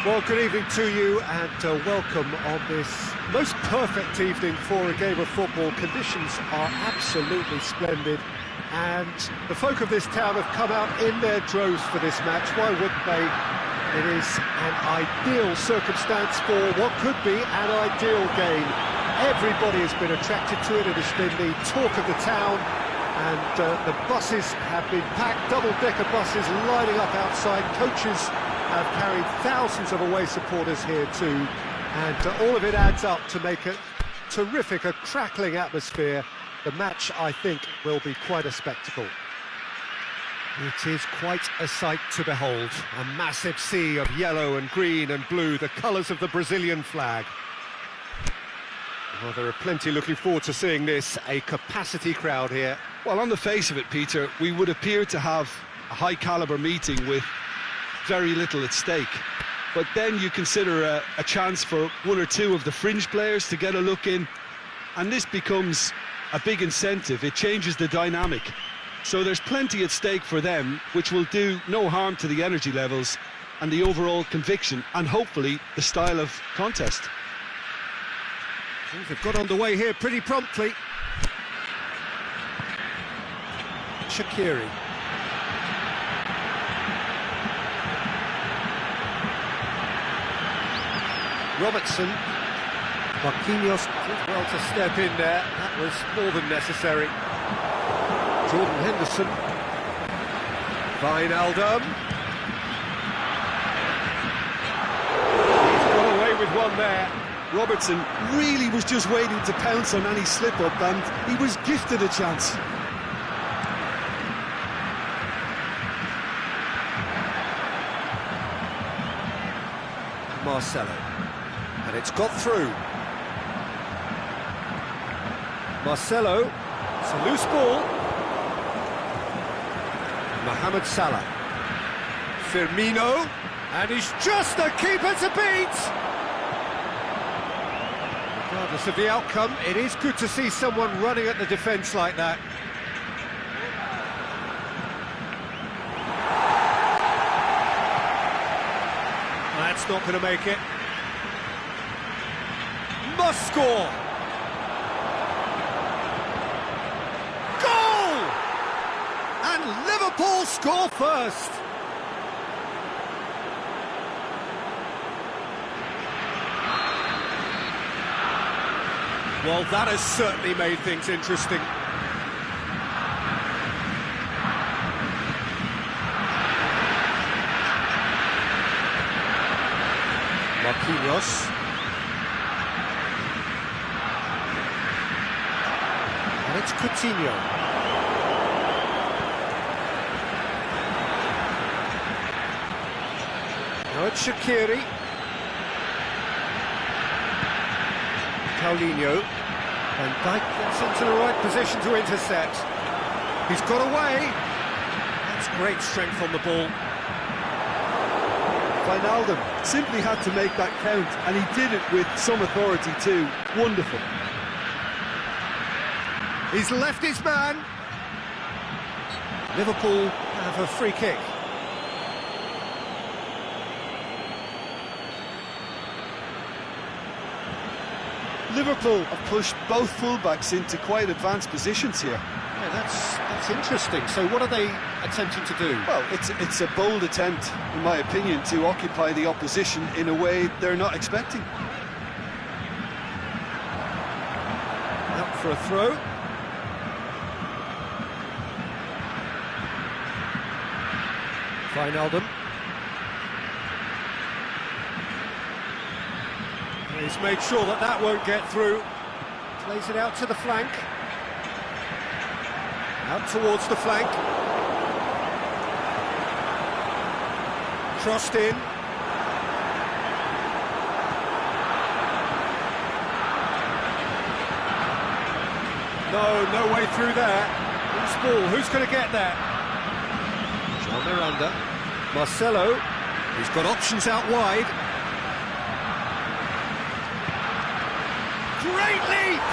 Well, good evening to you and welcome on this most perfect evening for a game of football. Conditions are absolutely splendid and the folk of this town have come out in their droves for this match. Why wouldn't they? It is an ideal circumstance for what could be an ideal game. Everybody has been attracted to it. It has been the talk of the town, and the buses have been packed, double-decker buses lining up outside. Coaches have carried thousands of away supporters here too, and all of it adds up to make a terrific, a crackling atmosphere. The match, I think, will be quite a spectacle. It is quite a sight to behold. A massive sea of yellow and green and blue, the colours of the Brazilian flag. Well, there are plenty looking forward to seeing this, a capacity crowd here. Well, on the face of it, Peter, we would appear to have a high-caliber meeting with very little at stake. But then you consider a chance for one or two of the fringe players to get a look in, and this becomes a big incentive. It changes the dynamic. So there's plenty at stake for them, which will do no harm to the energy levels and the overall conviction, and hopefully the style of contest. Things have got underway here pretty promptly. Shaqiri. Robertson. Marquinhos did well to step in there. That was more than necessary. Jordan Henderson. Wijnaldum. He's got away with one there. Robertson really was just waiting to pounce on any slip-up, and he was gifted a chance. Marcelo. And it's got through. Marcelo. It's a loose ball. Mohamed Salah. Firmino. And he's just the keeper to beat! Regardless of the outcome, it is good to see someone running at the defence like that. That's not going to make it. Must score! Goal! And Liverpool score first! Well, that has certainly made things interesting. Marquinhos. And it's Coutinho. Now it's Shaqiri. Paulinho. And Dijk gets into the right position to intercept. He's got away. That's great strength on the ball. Wijnaldum simply had to make that count, and he did it with some authority too. Wonderful. He's left his man. Liverpool have a free kick. Liverpool have pushed both fullbacks into quite advanced positions here. Yeah, that's interesting. So what are they attempting to do? Well, it's a bold attempt, in my opinion, to occupy the opposition in a way they're not expecting. Out for a throw. Wijnaldum. He's made sure that that won't get through. Plays it out to the flank. Out towards the flank. Crossed in. No way through there. Loose ball, who's going to get there? John Miranda. Marcelo. He's got options out wide. Great leap!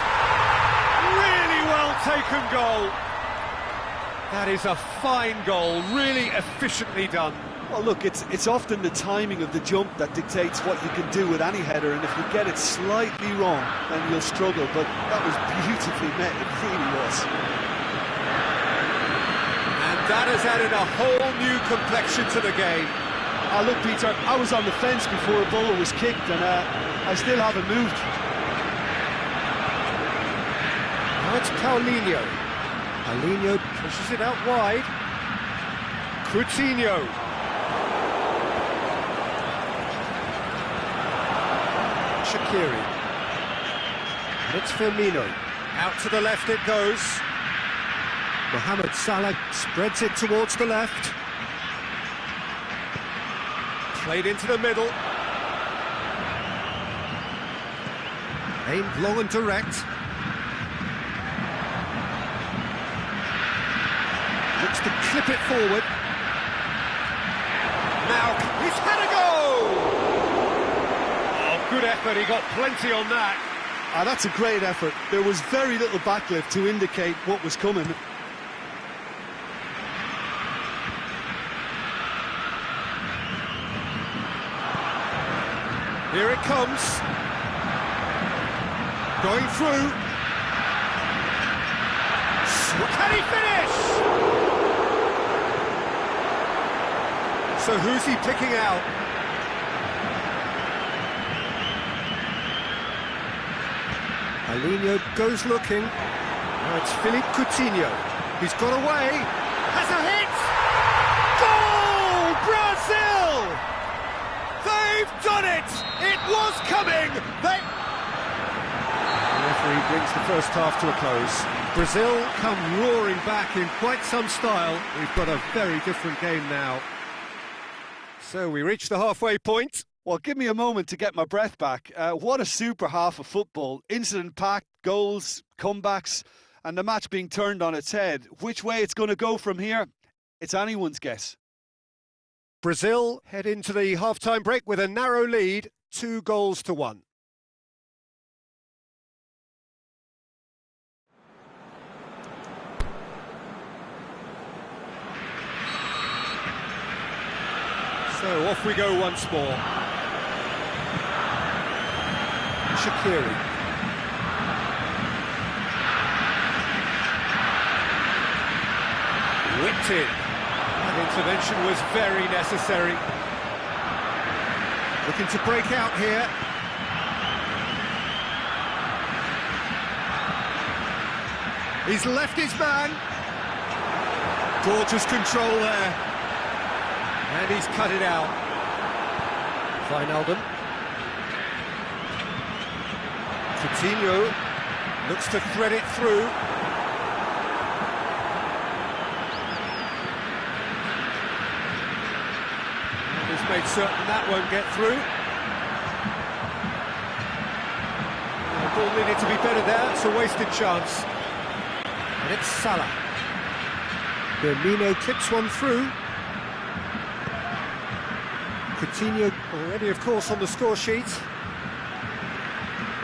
Really well taken goal. That is a fine goal, really efficiently done. Well, look, it's often the timing of the jump that dictates what you can do with any header, and if you get it slightly wrong, then you'll struggle, but that was beautifully met, it really was. And that has added a whole new complexion to the game. Look, Peter, I was on the fence before a ball was kicked, and I still haven't moved. Now it's Paulinho. Paulinho pushes it out wide. Coutinho. Shaqiri. It's Firmino. Out to the left it goes. Mohamed Salah spreads it towards the left. Played into the middle. Aimed long and direct. Looks to clip it forward. Now he's had a go! Oh, good effort, he got plenty on that. That's a great effort. There was very little backlift to indicate what was coming. Here it comes. Going through. Can he finish? So who's he picking out? Paulinho goes looking. Now it's Philippe Coutinho. He's got away. Has a hit! Goal! Brazil! They've done it! It was coming! The referee brings the first half to a close. Brazil come roaring back in quite some style. We've got a very different game now. So we reach the halfway point. Well, give me a moment to get my breath back. What a super half of football. Incident-packed, goals, comebacks, and the match being turned on its head. Which way it's going to go from here, it's anyone's guess. Brazil head into the half-time break with a narrow lead, 2-1. So off we go once more. Shaqiri. Whipped in. That intervention was very necessary. Looking to break out here. He's left his man. Gorgeous control there. And he's cut it out. Wijnaldum. Coutinho looks to thread it through. And he's made certain that won't get through. The ball needed to be better there, it's a wasted chance. And it's Salah. Firmino clips one through. Coutinho already, of course, on the score sheet.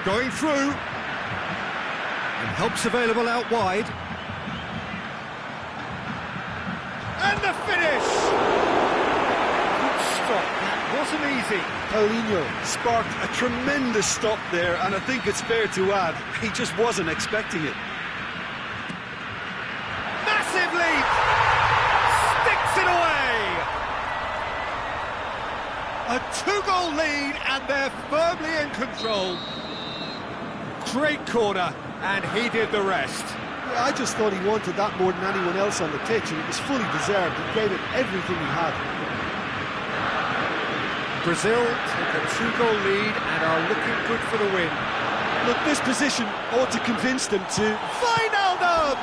Going through. And help's available out wide. And the finish! Good stop, that wasn't easy. Paulinho sparked a tremendous stop there, and I think it's fair to add, he just wasn't expecting it. Massive leap! Sticks it away! A 2-goal lead, and they're firmly in control. Great corner, and he did the rest. Yeah, I just thought he wanted that more than anyone else on the pitch, and it was fully deserved. He gave it everything he had. Brazil take a 2-goal lead and are looking good for the win. Look, this position ought to convince them to... Wijnaldum!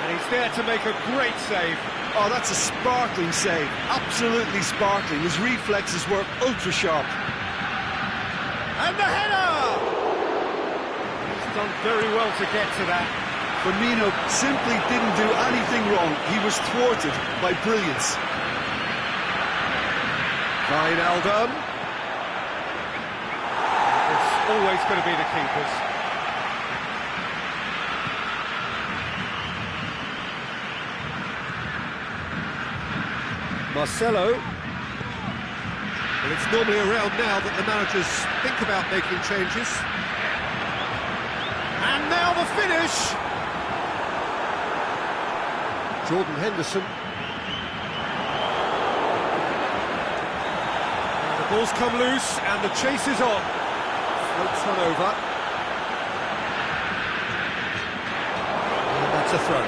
And he's there to make a great save. Oh, that's a sparkling save. Absolutely sparkling. His reflexes were ultra-sharp. And the header! He's done very well to get to that. Firmino simply didn't do anything wrong. He was thwarted by brilliance. Wijnaldum. It's always going to be the keepers. Marcelo. Well, it's normally around now that the managers think about making changes. And now the finish! Jordan Henderson. The ball's come loose and the chase is on. Floats one over. And that's a throw.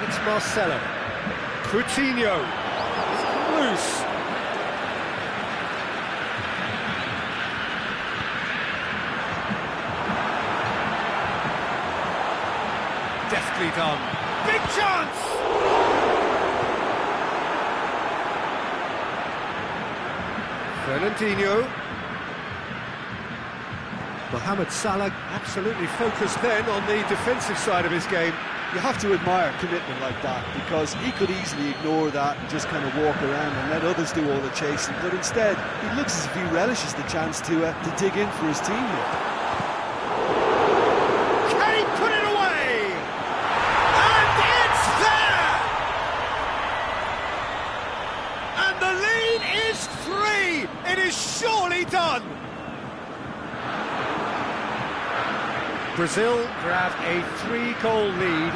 It's Marcelo. Coutinho. It's come loose. Deftly done. Big chance! Fernandinho. Mohamed Salah absolutely focused then on the defensive side of his game. You have to admire commitment like that, because he could easily ignore that and just kind of walk around and let others do all the chasing, but instead he looks as if he relishes the chance to dig in for his team here. Can he put it away? And it's there! And the lead is 3! It is surely done! Brazil grabbed a 3-goal lead.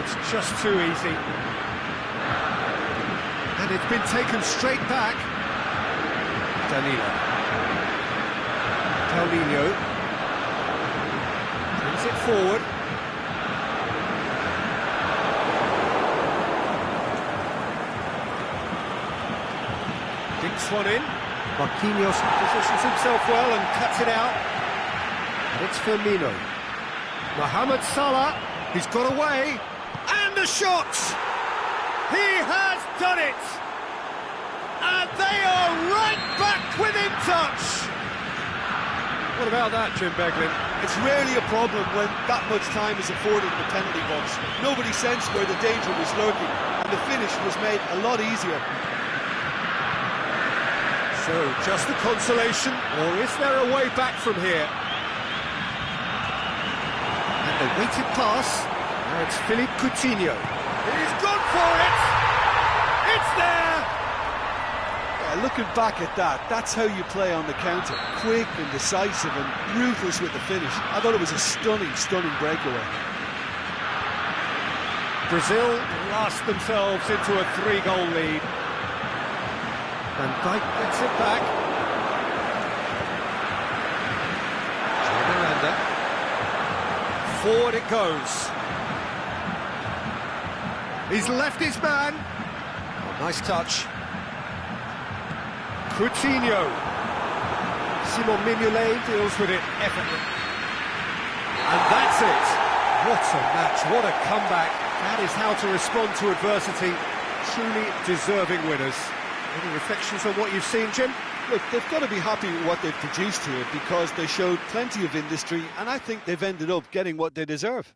It's just too easy. And it's been taken straight back. Paulinho brings it forward. Dinks one in. Marquinhos positions himself well and cuts it out. And it's Firmino. Mohamed Salah, he's got away, and the shot! He has done it! And they are right back within touch! What about that, Jim Beglin? It's rarely a problem when that much time is afforded in the penalty box. Nobody sensed where the danger was lurking, and the finish was made a lot easier. So, just a consolation, or is there a way back from here? A weighted pass. Now it's Philippe Coutinho. He's gone for it! It's there! Yeah, looking back at that, that's how you play on the counter. Quick and decisive and ruthless with the finish. I thought it was a stunning, stunning breakaway. Brazil blast themselves into a 3-goal lead. Van Dijk gets it back. Miranda. Forward it goes. He's left his man. Oh, nice touch. Coutinho. Simon Mignolet deals with it effortlessly. And that's it. What a match, what a comeback. That is how to respond to adversity. Truly deserving winners. Any reflections on what you've seen, Jim? Look, they've got to be happy with what they've produced here, because they showed plenty of industry, and I think they've ended up getting what they deserve.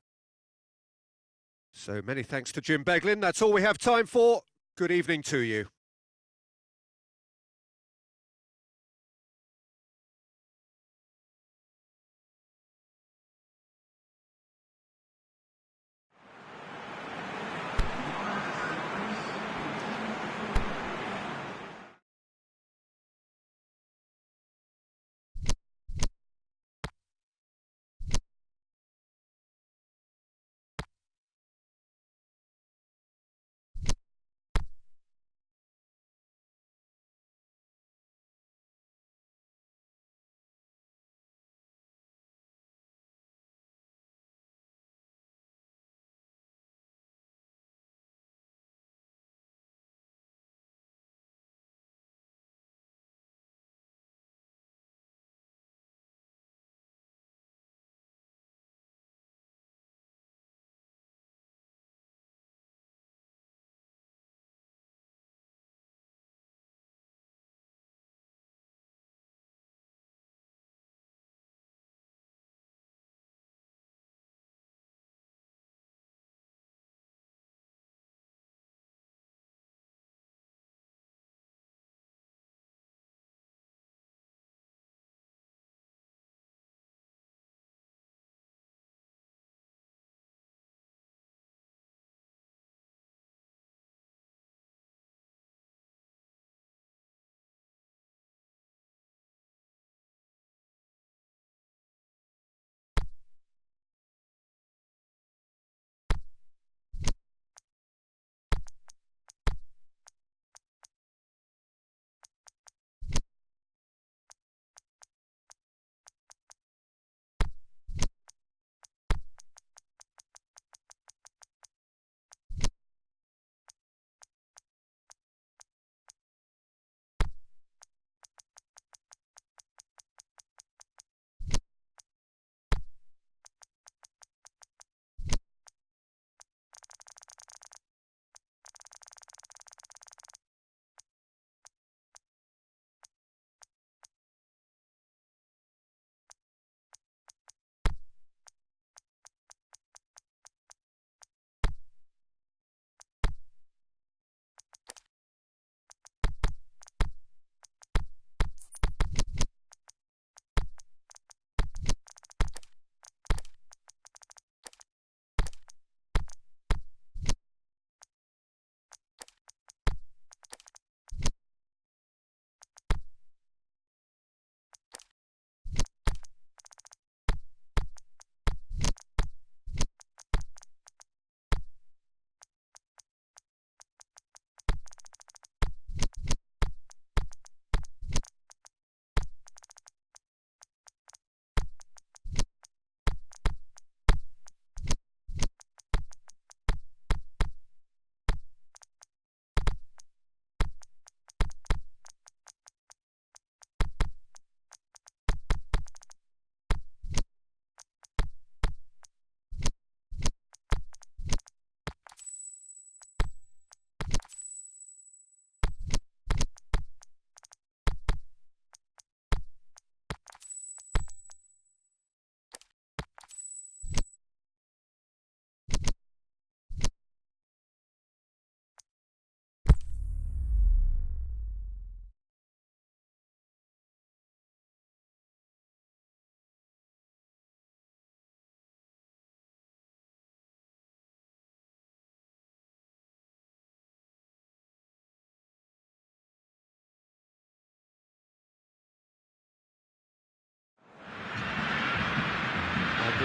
So many thanks to Jim Beglin. That's all we have time for. Good evening to you.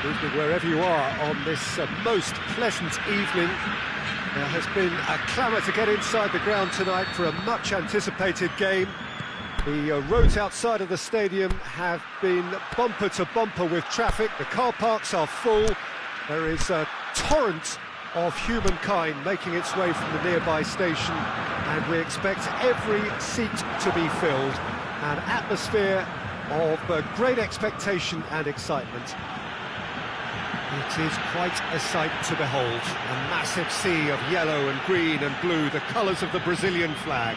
Good evening wherever you are on this most pleasant evening. There has been a clamour to get inside the ground tonight for a much anticipated game. The roads outside of the stadium have been bumper to bumper with traffic. The car parks are full. There is a torrent of humankind making its way from the nearby station, and we expect every seat to be filled. An atmosphere of great expectation and excitement. It is quite a sight to behold. A massive sea of yellow and green and blue, the colours of the Brazilian flag.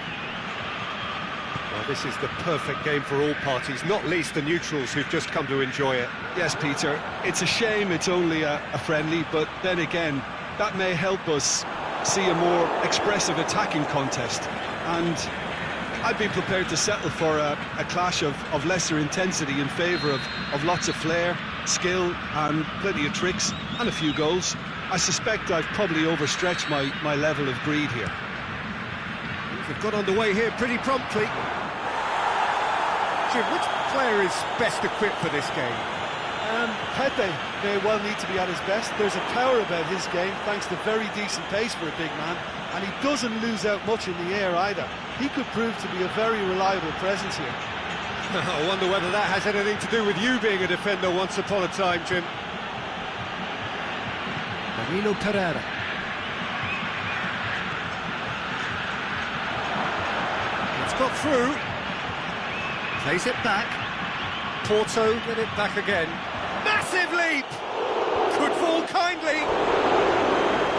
Well, this is the perfect game for all parties, not least the neutrals who've just come to enjoy it. Yes, Peter, it's a shame it's only a friendly, but then again, that may help us see a more expressive attacking contest. And I'd be prepared to settle for a clash of lesser intensity in favour of lots of flair, skill and plenty of tricks and a few goals. I suspect I've probably overstretched my level of greed here. They've got underway here pretty promptly. Jim, which player is best equipped for this game? Pepe may well need to be at his best. There's a power about his game thanks to very decent pace for a big man, and he doesn't lose out much in the air either. He could prove to be a very reliable presence here. I wonder whether that has anything to do with you being a defender once upon a time, Jim. Danilo Pereira. It's got through. Plays it back. Porto get it back again. Massive leap! Could fall kindly.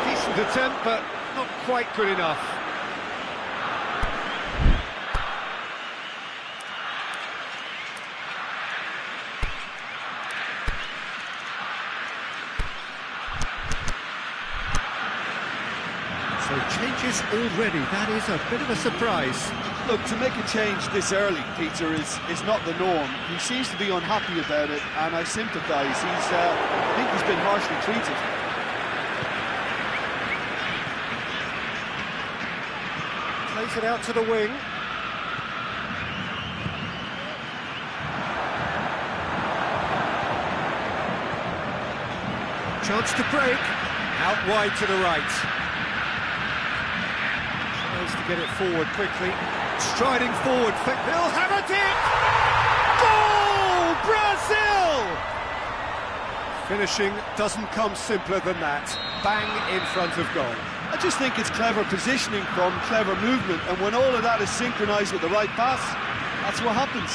Decent attempt, but not quite good enough. So changes already. That is a bit of a surprise. Look, to make a change this early, Peter, is not the norm. He seems to be unhappy about it, and I sympathise. I think he's been harshly treated. Plays it out to the wing. Chance to break. Out wide to the right. Tries to get it forward quickly. Striding forward, he'll have a dip! Goal! Brazil! Finishing doesn't come simpler than that. Bang in front of goal. I just think it's clever positioning from clever movement, and when all of that is synchronised with the right pass, that's what happens.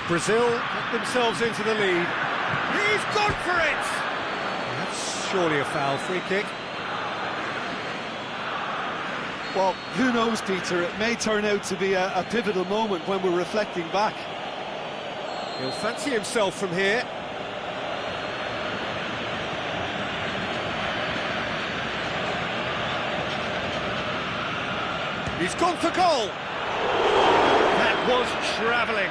Brazil get themselves into the lead. He's gone for it! That's surely a foul, free kick. Well, who knows, Peter? It may turn out to be a pivotal moment when we're reflecting back. He'll fancy himself from here. He's gone for goal. That was travelling.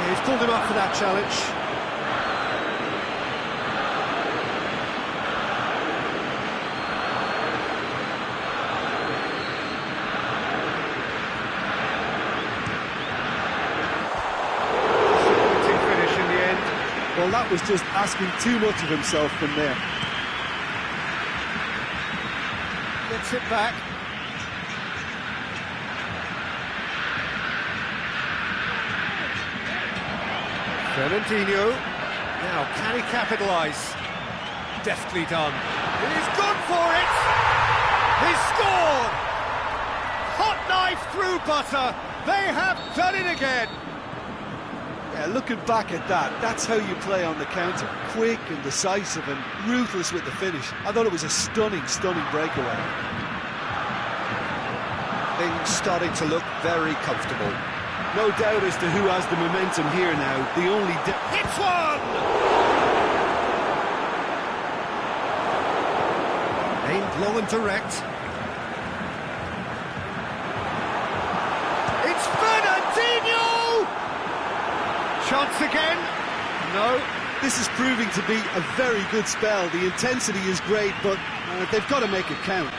He's pulled him up for that challenge. Disappointing finish in the end. Well, that was just asking too much of himself from there. Gets it back. Fernandinho, now can he capitalise? Deftly done. He's gone for it! He's scored! Hot knife through butter! They have done it again! Yeah, looking back at that, that's how you play on the counter. Quick and decisive and ruthless with the finish. I thought it was a stunning, stunning breakaway. Things starting to look very comfortable. No doubt as to who has the momentum here now. The only... Hits one! Aimed low and direct. It's Fernandinho! Chance again. No, This is proving to be a very good spell. The intensity is great, but they've got to make it count.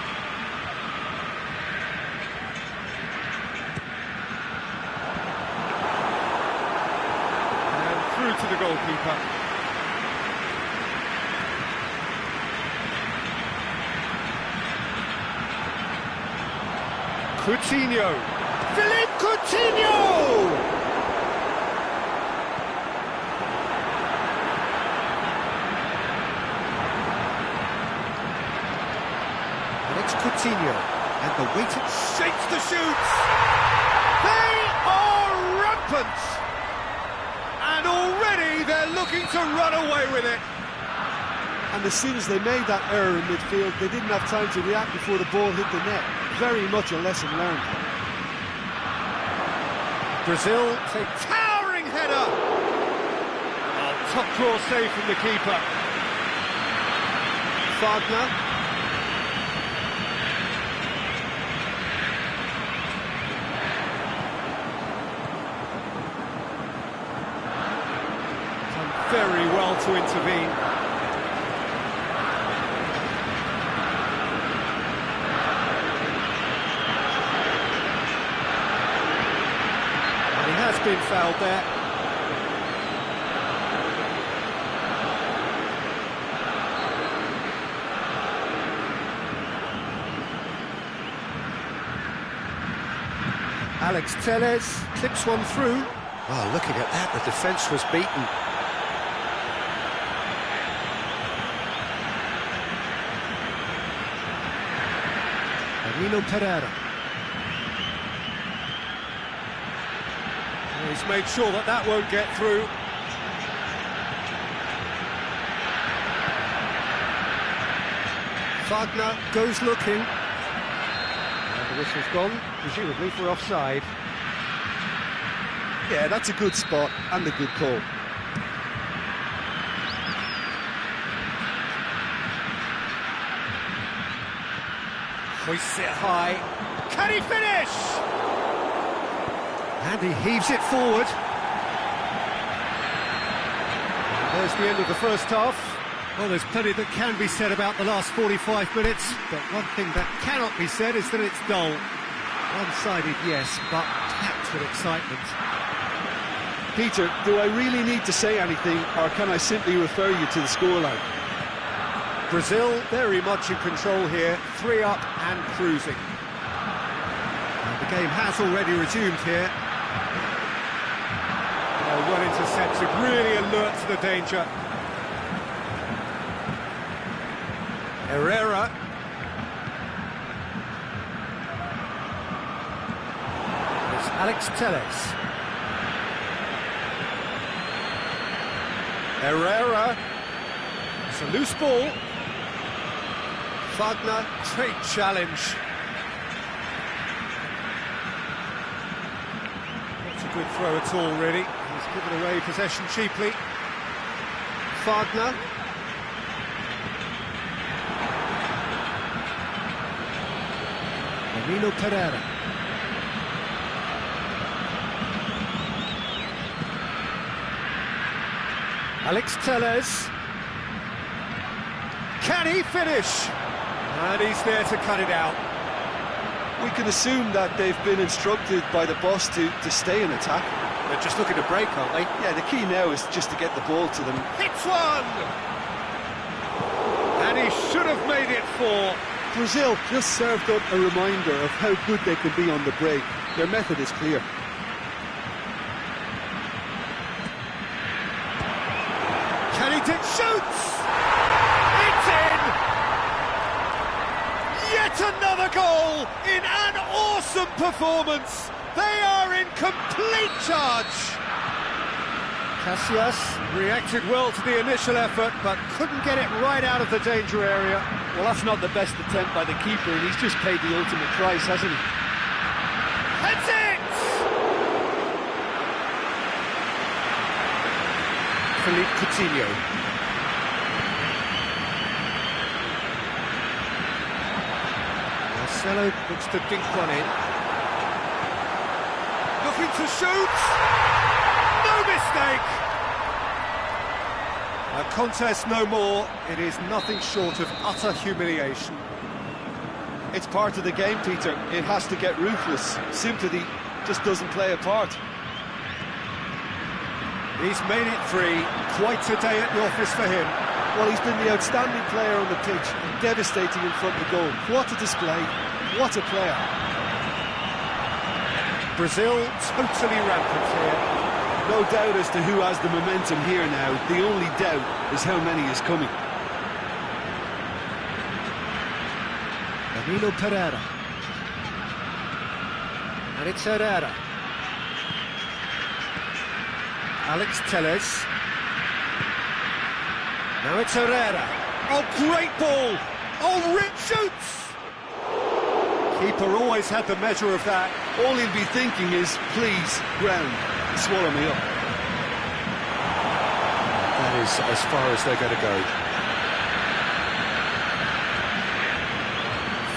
And through to the goalkeeper. Coutinho. Philippe Coutinho! Coutinho, and the weighted shapes the shoots. They are rampant, and already they're looking to run away with it. And as soon as they made that error in midfield, they didn't have time to react before the ball hit the net. Very much a lesson learned. Brazil take towering header. Oh, top draw save from the keeper. Wagner. Very well to intervene. And he has been fouled there. Alex Telles clips one through. Oh, looking at that, the defence was beaten. Pereira. He's made sure that that won't get through. Wagner goes looking. And the whistle's gone, presumably for offside. Yeah, that's a good spot and a good call. Hoists it high. Can he finish? And he heaves it forward. There's the end of the first half. Well, there's plenty that can be said about the last 45 minutes, but one thing that cannot be said is that it's dull. One-sided, yes, but packed with excitement. Peter, do I really need to say anything, or can I simply refer you to the scoreline? Brazil very much in control here, 3 up and cruising. And the game has already resumed here. Oh, well intercepted, really alert to the danger. Herrera. It's Alex Telles. Herrera. It's a loose ball. Wagner, great challenge. Not a good throw at all, really. He's given away possession cheaply. Wagner. Pereira. Alex Telles. Can he finish? And he's there to cut it out. We can assume that they've been instructed by the boss to stay in attack. They're just looking to break, aren't they? Yeah, the key now is just to get the ball to them. Hits one! And he should have made it 4. Brazil just served up a reminder of how good they can be on the break. Their method is clear. Can he shoots! It's in! Yet another goal in an awesome performance. They are in complete charge. Casillas reacted well to the initial effort, but couldn't get it right out of the danger area. Well, that's not the best attempt by the keeper, and he's just paid the ultimate price, hasn't he? Heads it! Philippe Coutinho. Marcelo looks to dink one in. Looking to shoot! No mistake! A contest no more. It is nothing short of utter humiliation. It's part of the game, Peter. It has to get ruthless. Sympathy just doesn't play a part. He's made it free. Quite a day at the office for him. Well, he's been the outstanding player on the pitch and devastating in front of the goal. What a display, what a player. Brazil totally rampant here. No doubt as to who has the momentum here now. The only doubt is how many is coming. Danilo Pereira. And it's Herrera. Alex Telles. Now it's Herrera. Oh, great ball! Oh, Rick shoots! Keeper always had the measure of that. All he'll be thinking is, please, ground, swallow me up. That is as far as they're going to go.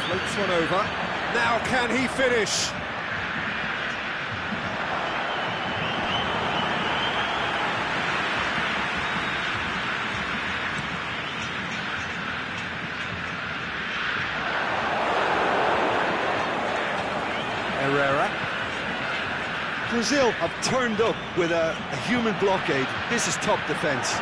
Floats one over. Now can he finish? Herrera. Brazil have turned up with a human blockade. This is top defence.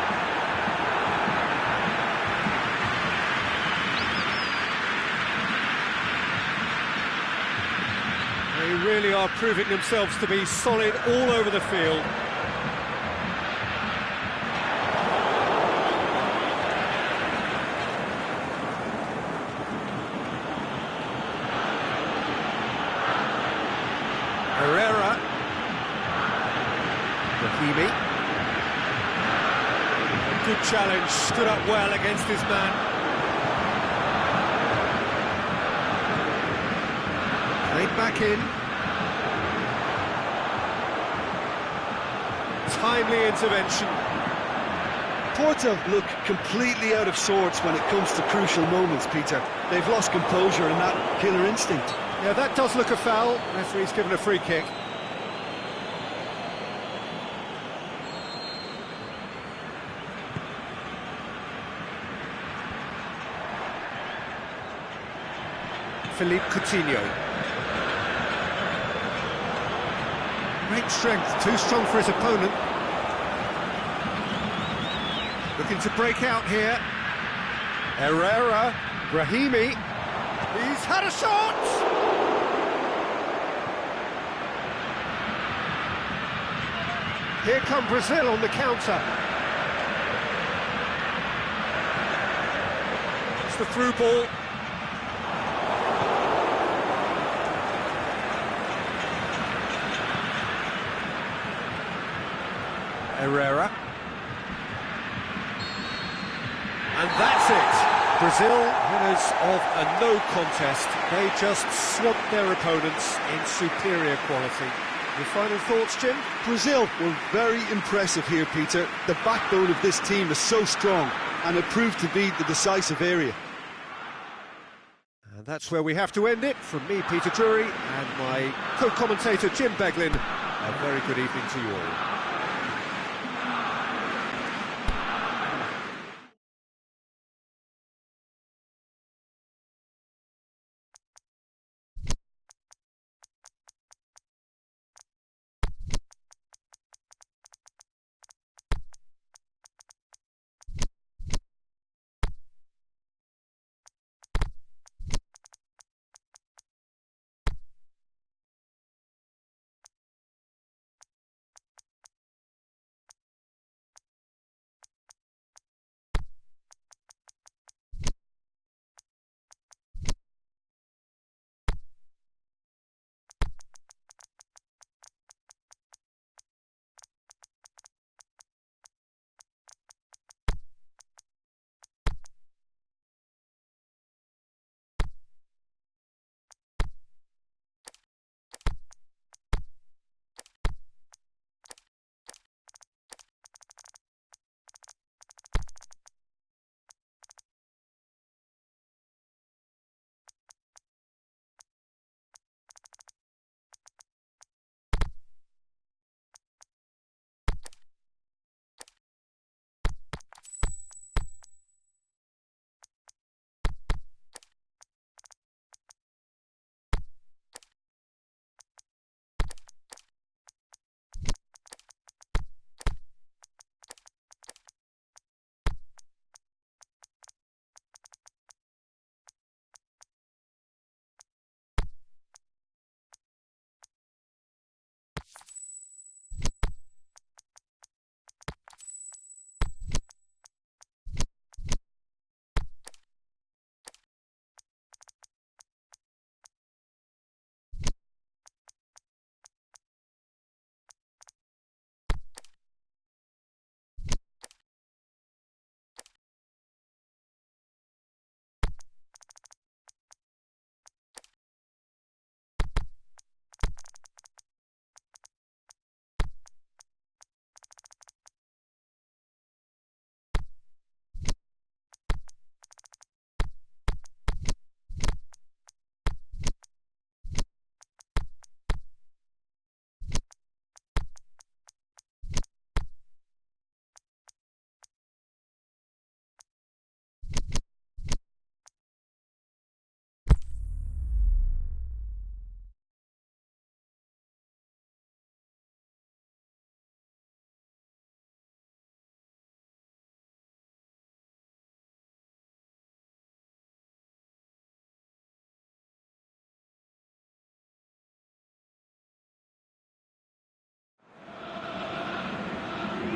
They really are proving themselves to be solid all over the field. Herrera. Rahimi. A good challenge, stood up well against his man. Played back in. Timely intervention. Porto look completely out of sorts when it comes to crucial moments, Peter. They've lost composure and that killer instinct. Yeah, that does look a foul. Referee's given a free kick. Philippe Coutinho. Great strength, too strong for his opponent. Looking to break out here. Herrera, Brahimi. He's had a shot! Here come Brazil on the counter. It's the through ball. Herrera. And that's it. Brazil, winners of a no contest. They just swamped their opponents in superior quality. Your final thoughts, Jim? Brazil were very impressive here, Peter. The backbone of this team is so strong, and it proved to be the decisive area. And that's where we have to end it. From me, Peter Drury, and my co-commentator, Jim Beglin. A very good evening to you all.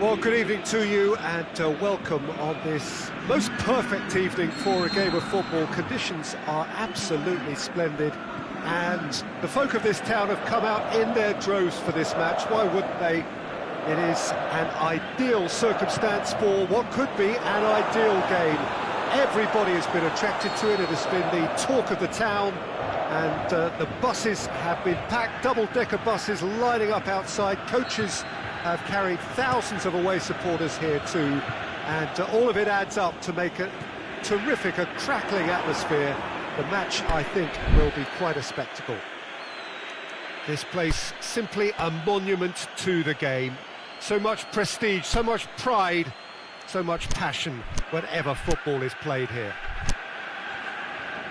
Well, good evening to you and welcome on this most perfect evening for a game of football. Conditions are absolutely splendid and the folk of this town have come out in their droves for this match. Why wouldn't they? It is an ideal circumstance for what could be an ideal game. Everybody has been attracted to it. It has been the talk of the town, and the buses have been packed, double-decker buses lining up outside. Coaches have carried thousands of away supporters here too, and all of it adds up to make a terrific, a crackling atmosphere. The match, I think, will be quite a spectacle. This place, simply a monument to the game. So much prestige, so much pride, so much passion whenever football is played here.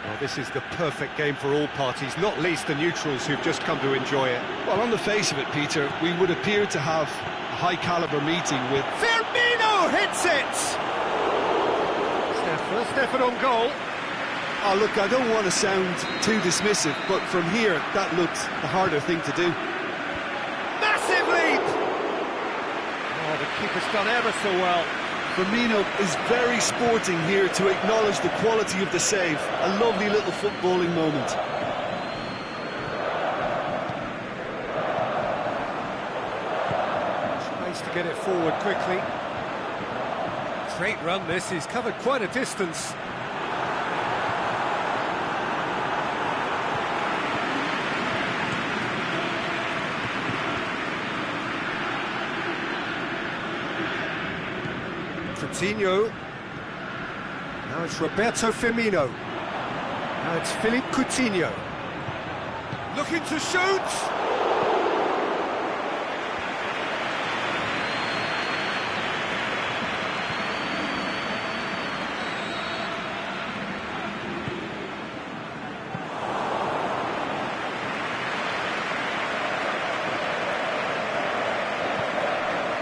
Well, this is the perfect game for all parties, not least the neutrals who've just come to enjoy it. Well, on the face of it, Peter, we would appear to have a high-caliber meeting with... Firmino hits it! First effort on goal. Oh, look, I don't want to sound too dismissive, but from here, that looked the harder thing to do. Massive leap! Oh, the keeper's done ever so well. Firmino is very sporting here to acknowledge the quality of the save. A lovely little footballing moment. Tries to get it forward quickly. Great run this, he's covered quite a distance. Coutinho. Now it's Roberto Firmino. Now it's Philippe Coutinho. Looking to shoot!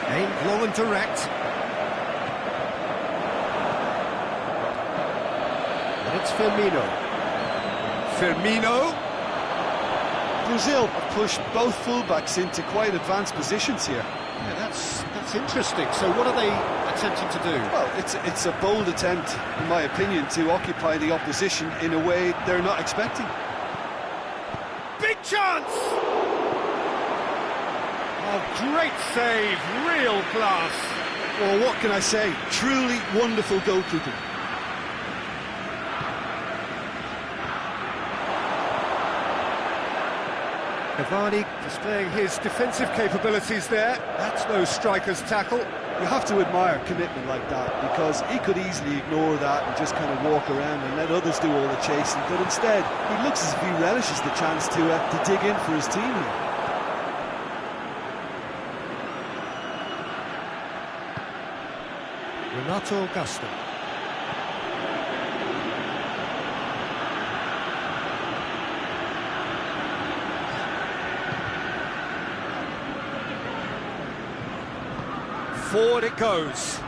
Aimed long and direct. It's Firmino. Firmino. Brazil have pushed both fullbacks into quite advanced positions here. Yeah, that's interesting. So what are they attempting to do? Well, it's a bold attempt, in my opinion, to occupy the opposition in a way they're not expecting. Big chance! Oh, great save, real class. Well, what can I say? Truly wonderful goalkeeping. Cavani displaying his defensive capabilities there. That's no striker's tackle. You have to admire commitment like that, because he could easily ignore that and just kind of walk around and let others do all the chasing, but instead he looks as if he relishes the chance to dig in for his team here. Renato Augusto. Forward it goes.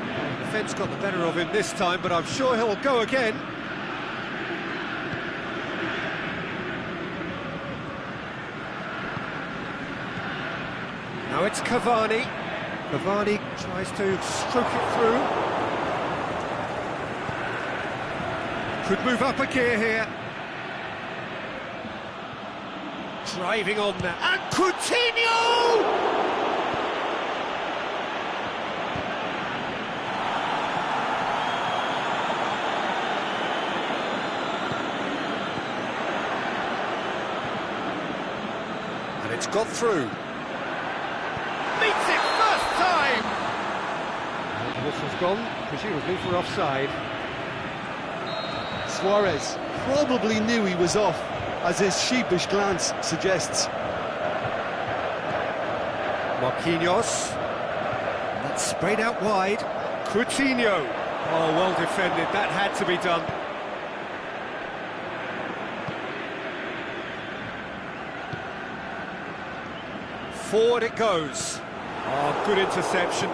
The defence got the better of him this time, but I'm sure he'll go again. Now it's Cavani. Cavani tries to stroke it through. Could move up a gear here. Driving on that. And Coutinho! And it's got through. Meets it first time! And the whistle's gone, presumably for offside. Suarez probably knew he was off, as his sheepish glance suggests. Marquinhos. That's sprayed out wide. Coutinho. Oh, well defended. That had to be done. Forward it goes. Oh, good interception.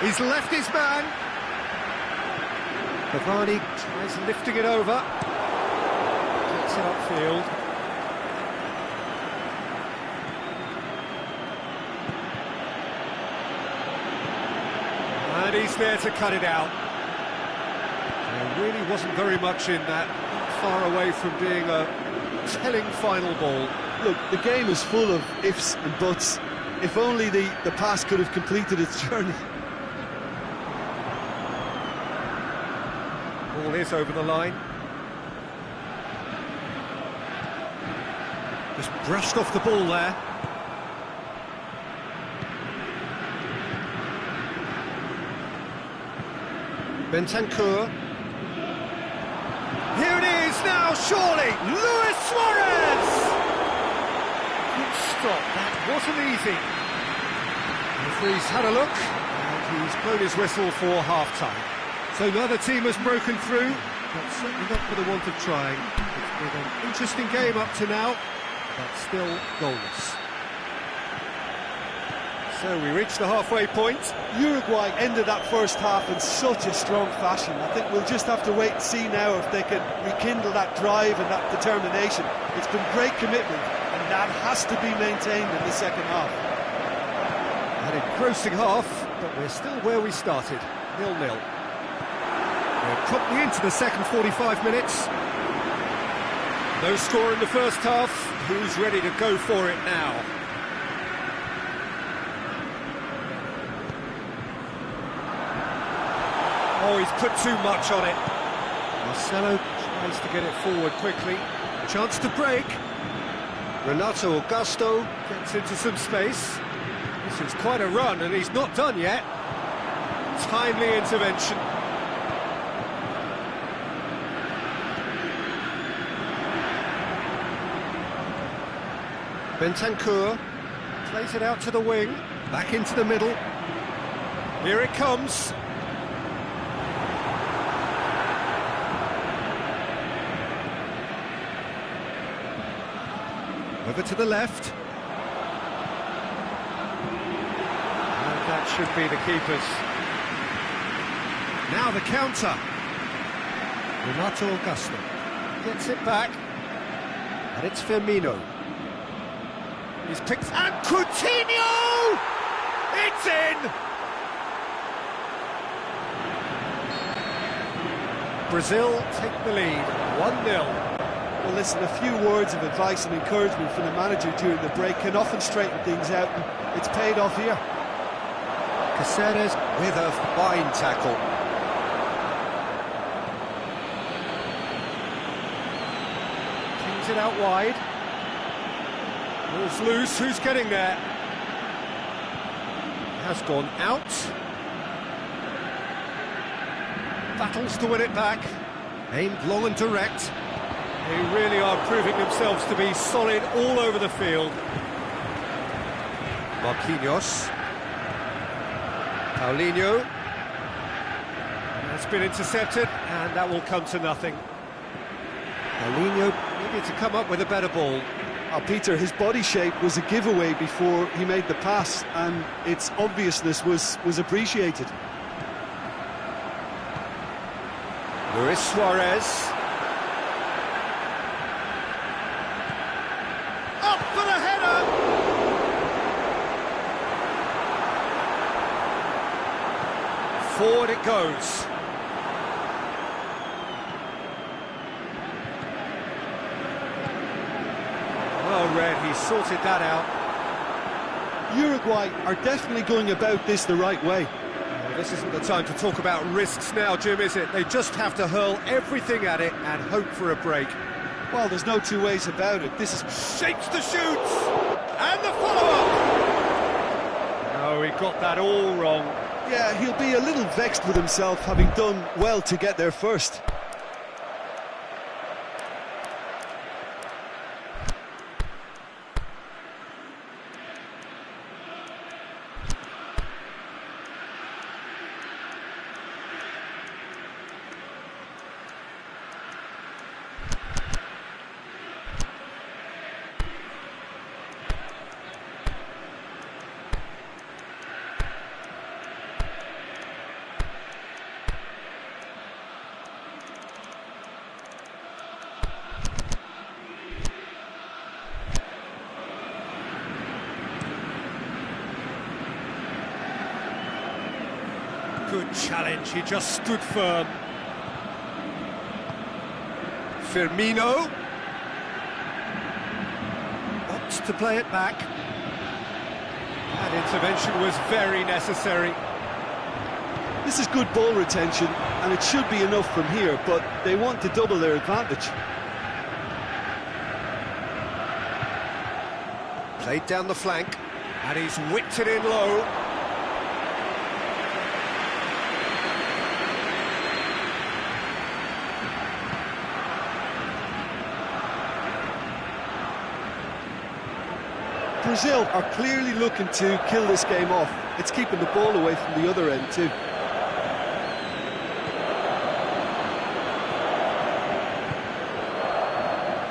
He's left his man. Cavani tries lifting it over. Gets it upfield. And he's there to cut it out. There really wasn't very much in that, far away from being a telling final ball. Look, the game is full of ifs and buts. If only the pass could have completed its journey. Ball is over the line. Just brushed off the ball there. Bentancur. Here it is now, surely! Luis Suarez! Good stop, that wasn't easy. The referee's had a look, and he's blown his whistle for half-time. So neither team has broken through, but certainly not for the want of trying. It's been an interesting game up to now, but still goalless. So we reach the halfway point. Uruguay ended that first half in such a strong fashion. I think we'll just have to wait and see now if they can rekindle that drive and that determination. It's been great commitment, and that has to be maintained in the second half. An engrossing half, but we're still where we started, 0-0. We're promptly into the second 45 minutes. No score in the first half. Who's ready to go for it now? Oh, he's put too much on it. Marcelo tries to get it forward quickly. Chance to break. Renato Augusto gets into some space. This is quite a run, and he's not done yet. Timely intervention. Bentancur plays it out to the wing. Back into the middle. Here it comes. Over to the left. And that should be the keepers. Now the counter. Renato Augusto gets it back. And it's Firmino. He's picked... And Coutinho! It's in! Brazil take the lead, 1-0. Well, listen, a few words of advice and encouragement from the manager during the break can often straighten things out, and it's paid off here. Caceres with a fine tackle. Kings it out wide. Ball's loose, who's getting there? Has gone out. Battles to win it back. Aimed long and direct. They really are proving themselves to be solid all over the field. Marquinhos. Paulinho. It's been intercepted, and that will come to nothing. Paulinho needed to come up with a better ball. Oh, Peter, his body shape was a giveaway before he made the pass, and its obviousness was appreciated. Luis Suarez. Up for the header! Forward it goes. Well read, he sorted that out. Uruguay are definitely going about this the right way. This isn't the time to talk about risks now, Jim, is it? They just have to hurl everything at it and hope for a break. Well, there's no two ways about it. This is... Shapes the shoots! And the follow-up! No, he got that all wrong. Yeah, he'll be a little vexed with himself, having done well to get there first. Good challenge, he just stood firm. Firmino opts to play it back. That intervention was very necessary. This is good ball retention, and it should be enough from here, but they want to double their advantage. Played down the flank, and he's whipped it in low. Brazil are clearly looking to kill this game off. It's keeping the ball away from the other end too.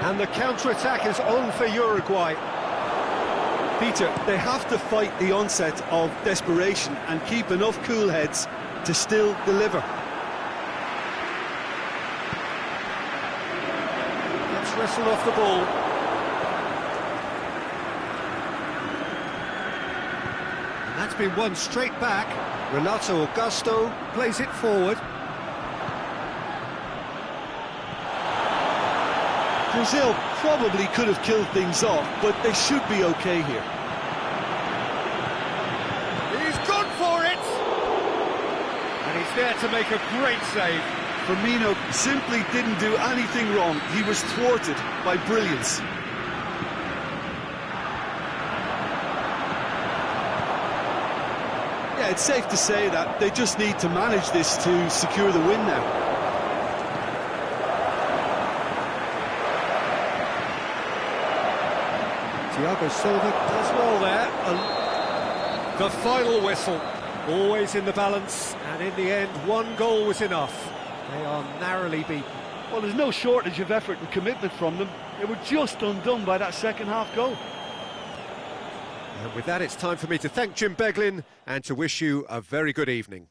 And the counter-attack is on for Uruguay. Peter, they have to fight the onset of desperation and keep enough cool heads to still deliver. Let's wrestle off the ball. And that's been won straight back. Renato Augusto plays it forward. Brazil probably could have killed things off, but they should be okay here. He's gone for it! And he's there to make a great save. Firmino simply didn't do anything wrong. He was thwarted by brilliance. Yeah, it's safe to say that they just need to manage this to secure the win now. Thiago Silva does well there. The final whistle, always in the balance, and in the end, one goal was enough. They are narrowly beaten. Well, there's no shortage of effort and commitment from them. They were just undone by that second half goal. And with that, it's time for me to thank Jim Beglin and to wish you a very good evening.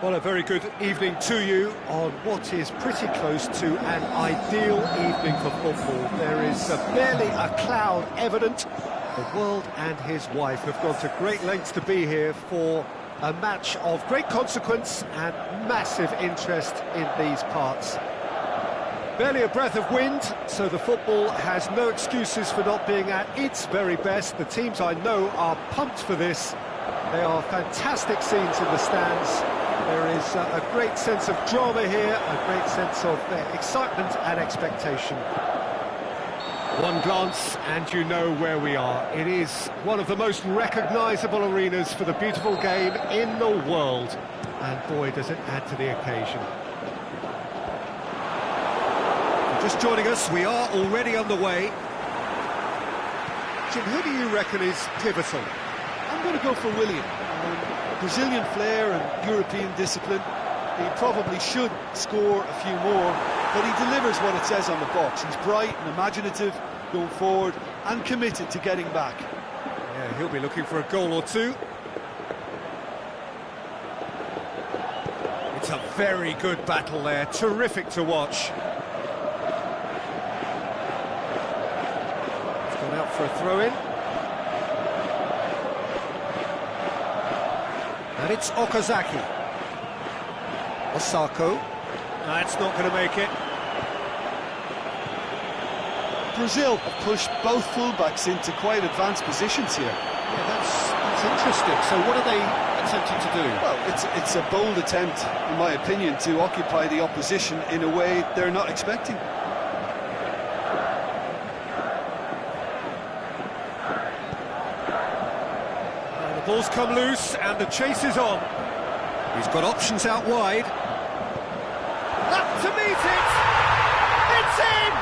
Well, a very good evening to you on what is pretty close to an ideal evening for football. There is barely a cloud evident. The world and his wife have gone to great lengths to be here for a match of great consequence and massive interest in these parts. Barely a breath of wind, so the football has no excuses for not being at its very best. The teams I know are pumped for this. They are fantastic scenes in the stands. There is a great sense of drama here, a great sense of excitement and expectation. One glance and you know where we are. It is one of the most recognisable arenas for the beautiful game in the world. And boy, does it add to the occasion. Just joining us, we are already on the way. Jim, who do you reckon is pivotal? I'm going to go for Willian. Brazilian flair and European discipline. He probably should score a few more, but he delivers what it says on the box. He's bright and imaginative going forward and committed to getting back. Yeah, he'll be looking for a goal or two. It's a very good battle there, terrific to watch. It's gone out for a throw-in. And it's Okazaki. Osako. That's not going to make it. Brazil have pushed both fullbacks into quite advanced positions here. Yeah, that's interesting. So what are they attempting to do? Well, it's a bold attempt, in my opinion, to occupy the opposition in a way they're not expecting. The ball's come loose and the chase is on. He's got options out wide. Up to meet it! It's in!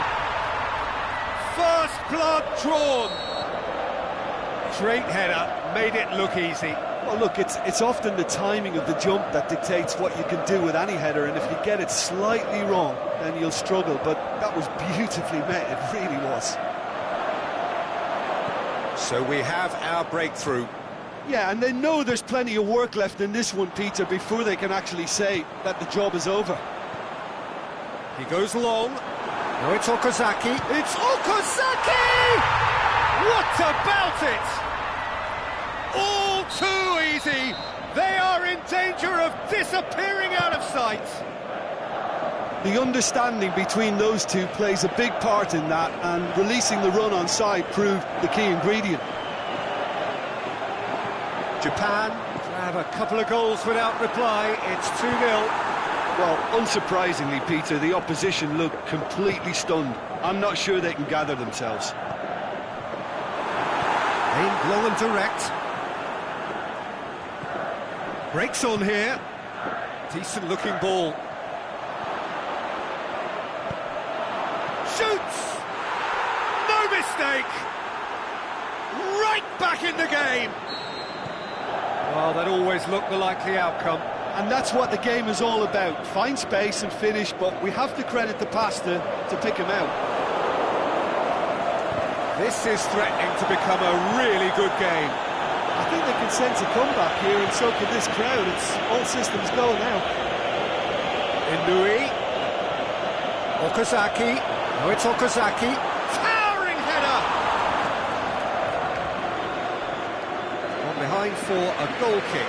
First blood drawn. Great header, made it look easy. Well, look, it's often the timing of the jump that dictates what you can do with any header, and if you get it slightly wrong, then you'll struggle, but that was beautifully met, it really was. So we have our breakthrough. Yeah, and they know there's plenty of work left in this one, Peter, before they can actually say that the job is over. He goes long. No, it's Okazaki. It's Okazaki! What about it? All too easy. They are in danger of disappearing out of sight. The understanding between those two plays a big part in that, and releasing the run on side proved the key ingredient. Japan have a couple of goals without reply. It's 2-0. Well, unsurprisingly, Peter, the opposition look completely stunned. I'm not sure they can gather themselves. Aimed low and direct. Breaks on here. Decent looking ball. Shoots! No mistake! Right back in the game! Well, that always looked the likely outcome. And that's what the game is all about. Find space and finish, but we have to credit the passer to pick him out. This is threatening to become a really good game. I think they can sense a comeback here, and so can this crowd. It's all systems go now. Inui. Okazaki. No, it's Okazaki. Towering header! On behind for a goal kick.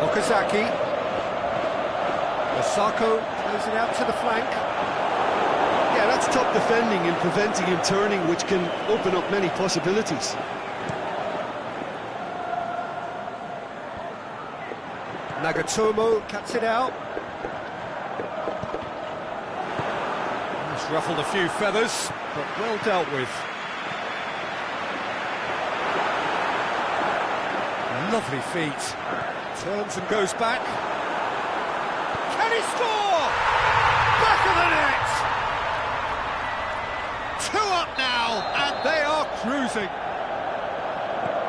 Okazaki. Osako plays it out to the flank. Yeah, that's top defending and preventing him turning, which can open up many possibilities. Nagatomo cuts it out. He's ruffled a few feathers, but well dealt with. Lovely feet. Turns and goes back. Can he score? Back of the net! 2 up now, and they are cruising.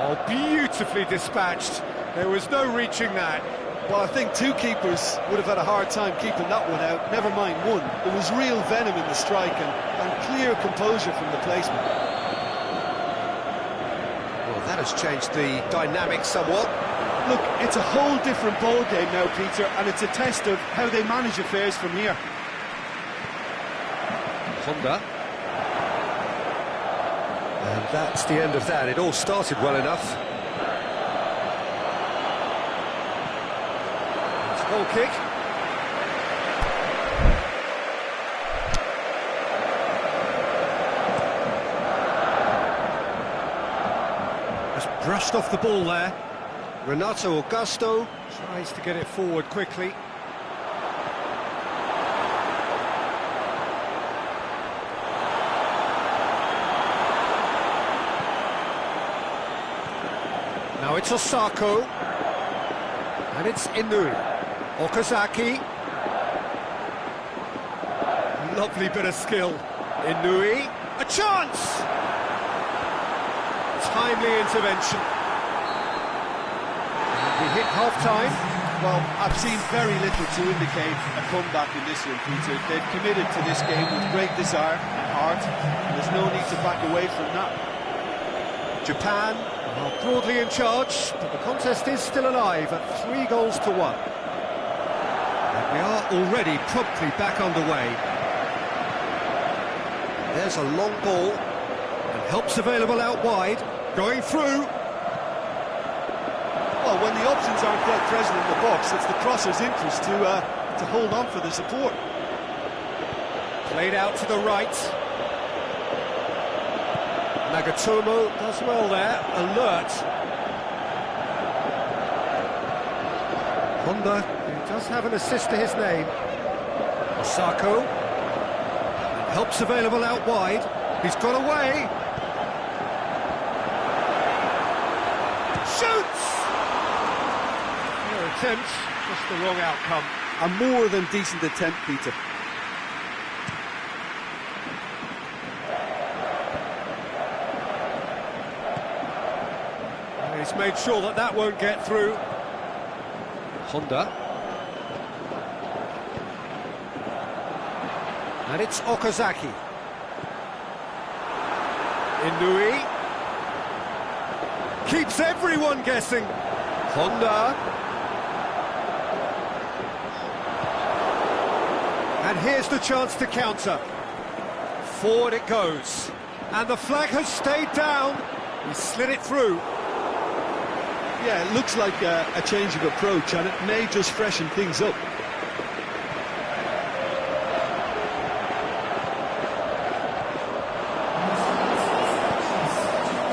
Oh, beautifully dispatched. There was no reaching that. Well, I think two keepers would have had a hard time keeping that one out, never mind one. There was real venom in the strike and clear composure from the placement. Well, that has changed the dynamic somewhat. Look, it's a whole different ball game now, Peter, and it's a test of how they manage affairs from here. Honda. And that's the end of that. It all started well enough. It's a goal kick. Just brushed off the ball there. Renato Augusto tries to get it forward quickly. Now it's Osako, and it's Inui. Okazaki. Lovely bit of skill. Inui, a chance! Timely intervention. We hit half-time. Well, I've seen very little to indicate a comeback in this one, Peter. They've committed to this game with great desire and heart, and there's no need to back away from that. Japan are broadly in charge, but the contest is still alive at 3-1. And we are already promptly back underway. There's a long ball, and help's available out wide, going through. Well, when the options aren't quite present in the box, it's the crosser's interest to hold on for the support. Played out to the right. Nagatomo does well there, alert. Honda, who does have an assist to his name. Osako. And help's available out wide. He's got away. Shoots! No attempt, just the wrong outcome. A more than decent attempt, Peter. He's made sure that that won't get through. Honda. And it's Okazaki. Inui. Keeps everyone guessing. Honda. And here's the chance to counter. Forward it goes. And the flag has stayed down. He slid it through. Yeah, it looks like a change of approach, and it may just freshen things up.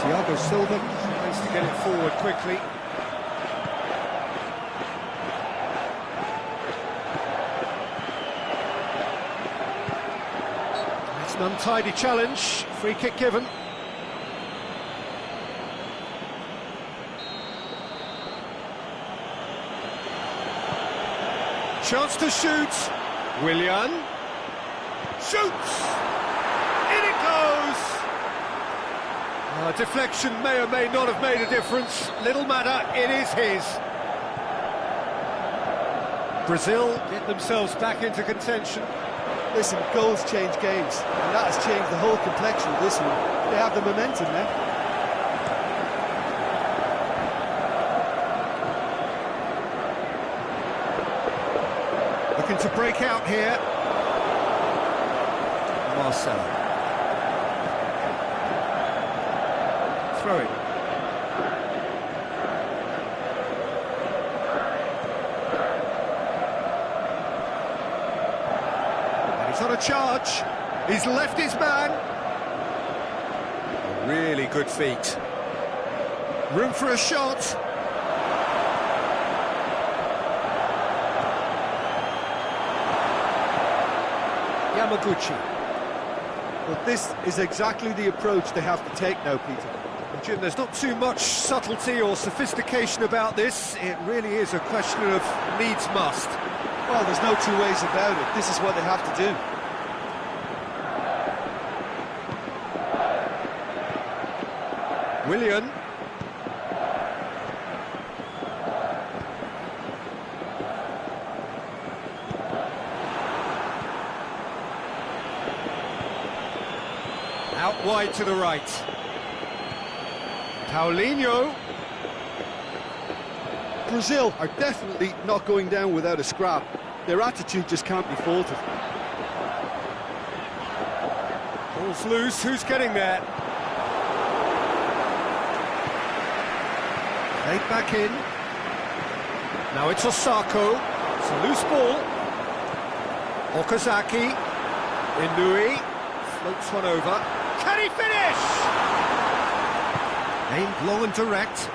Thiago Silva tries to get it forward quickly. It's an untidy challenge, free kick given. Chance to shoot. Willian shoots. In it goes. Deflection may or may not have made a difference. Little matter, it is his. Brazil get themselves back into contention. Listen, goals change games, and that has changed the whole complexion of this one. They have the momentum now. Looking to break out here. Marcelo. Throwing. And he's on a charge. He's left his man. A really good feat. Room for a shot. Yamaguchi. But this is exactly the approach they have to take now, Peter. And Jim, there's not too much subtlety or sophistication about this. It really is a question of needs must. Well, there's no two ways about it. This is what they have to do. Willian. wide to the right. Paulinho. Brazil are definitely not going down without a scrap. Their attitude just can't be faulted. Ball's loose, who's getting there? Played back in. Now it's Osako. It's a loose ball. Okazaki. Inui. Floats one over. Can he finish? Aimed long and direct.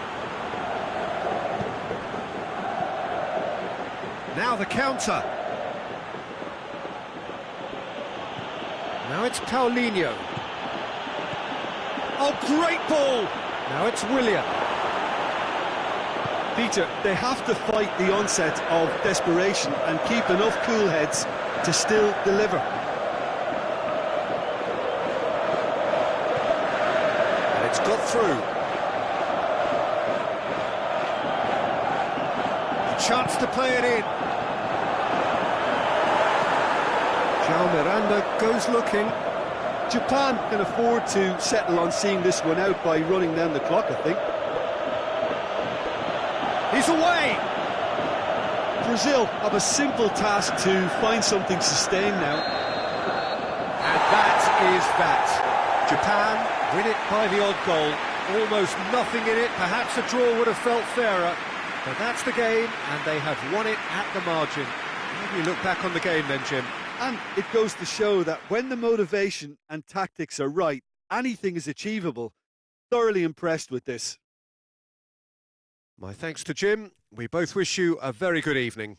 Now the counter. Now it's Paulinho. Oh, great ball! Now it's Willian. Peter, they have to fight the onset of desperation and keep enough cool heads to still deliver. And it's got through. A chance to play it in. João Miranda goes looking. Japan can afford to settle on seeing this one out by running down the clock, I think. He's away! Brazil have a simple task to find something sustained now. And that is that. Japan win it by the odd goal. Almost nothing in it. Perhaps a draw would have felt fairer. But that's the game, and they have won it at the margin. How do you look back on the game then, Jim? And it goes to show that when the motivation and tactics are right, anything is achievable. Thoroughly impressed with this. My thanks to Jim. We both wish you a very good evening.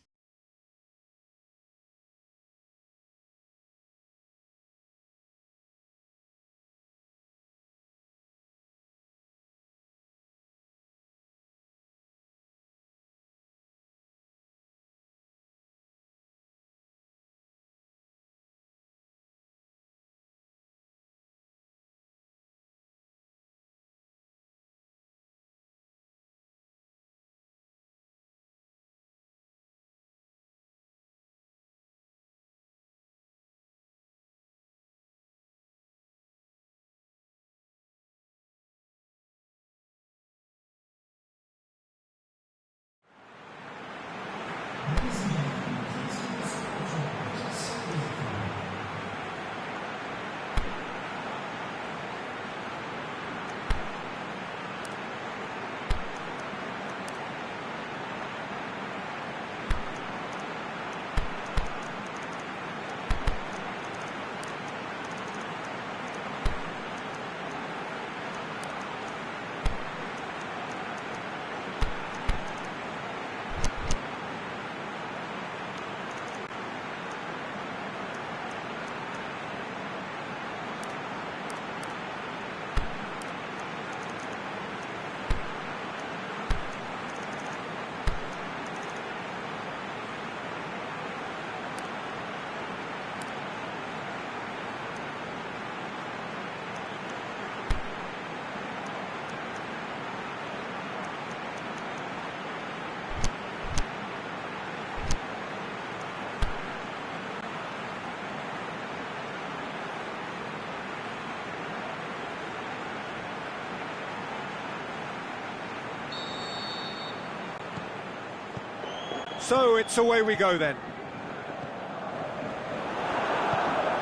So it's away we go then.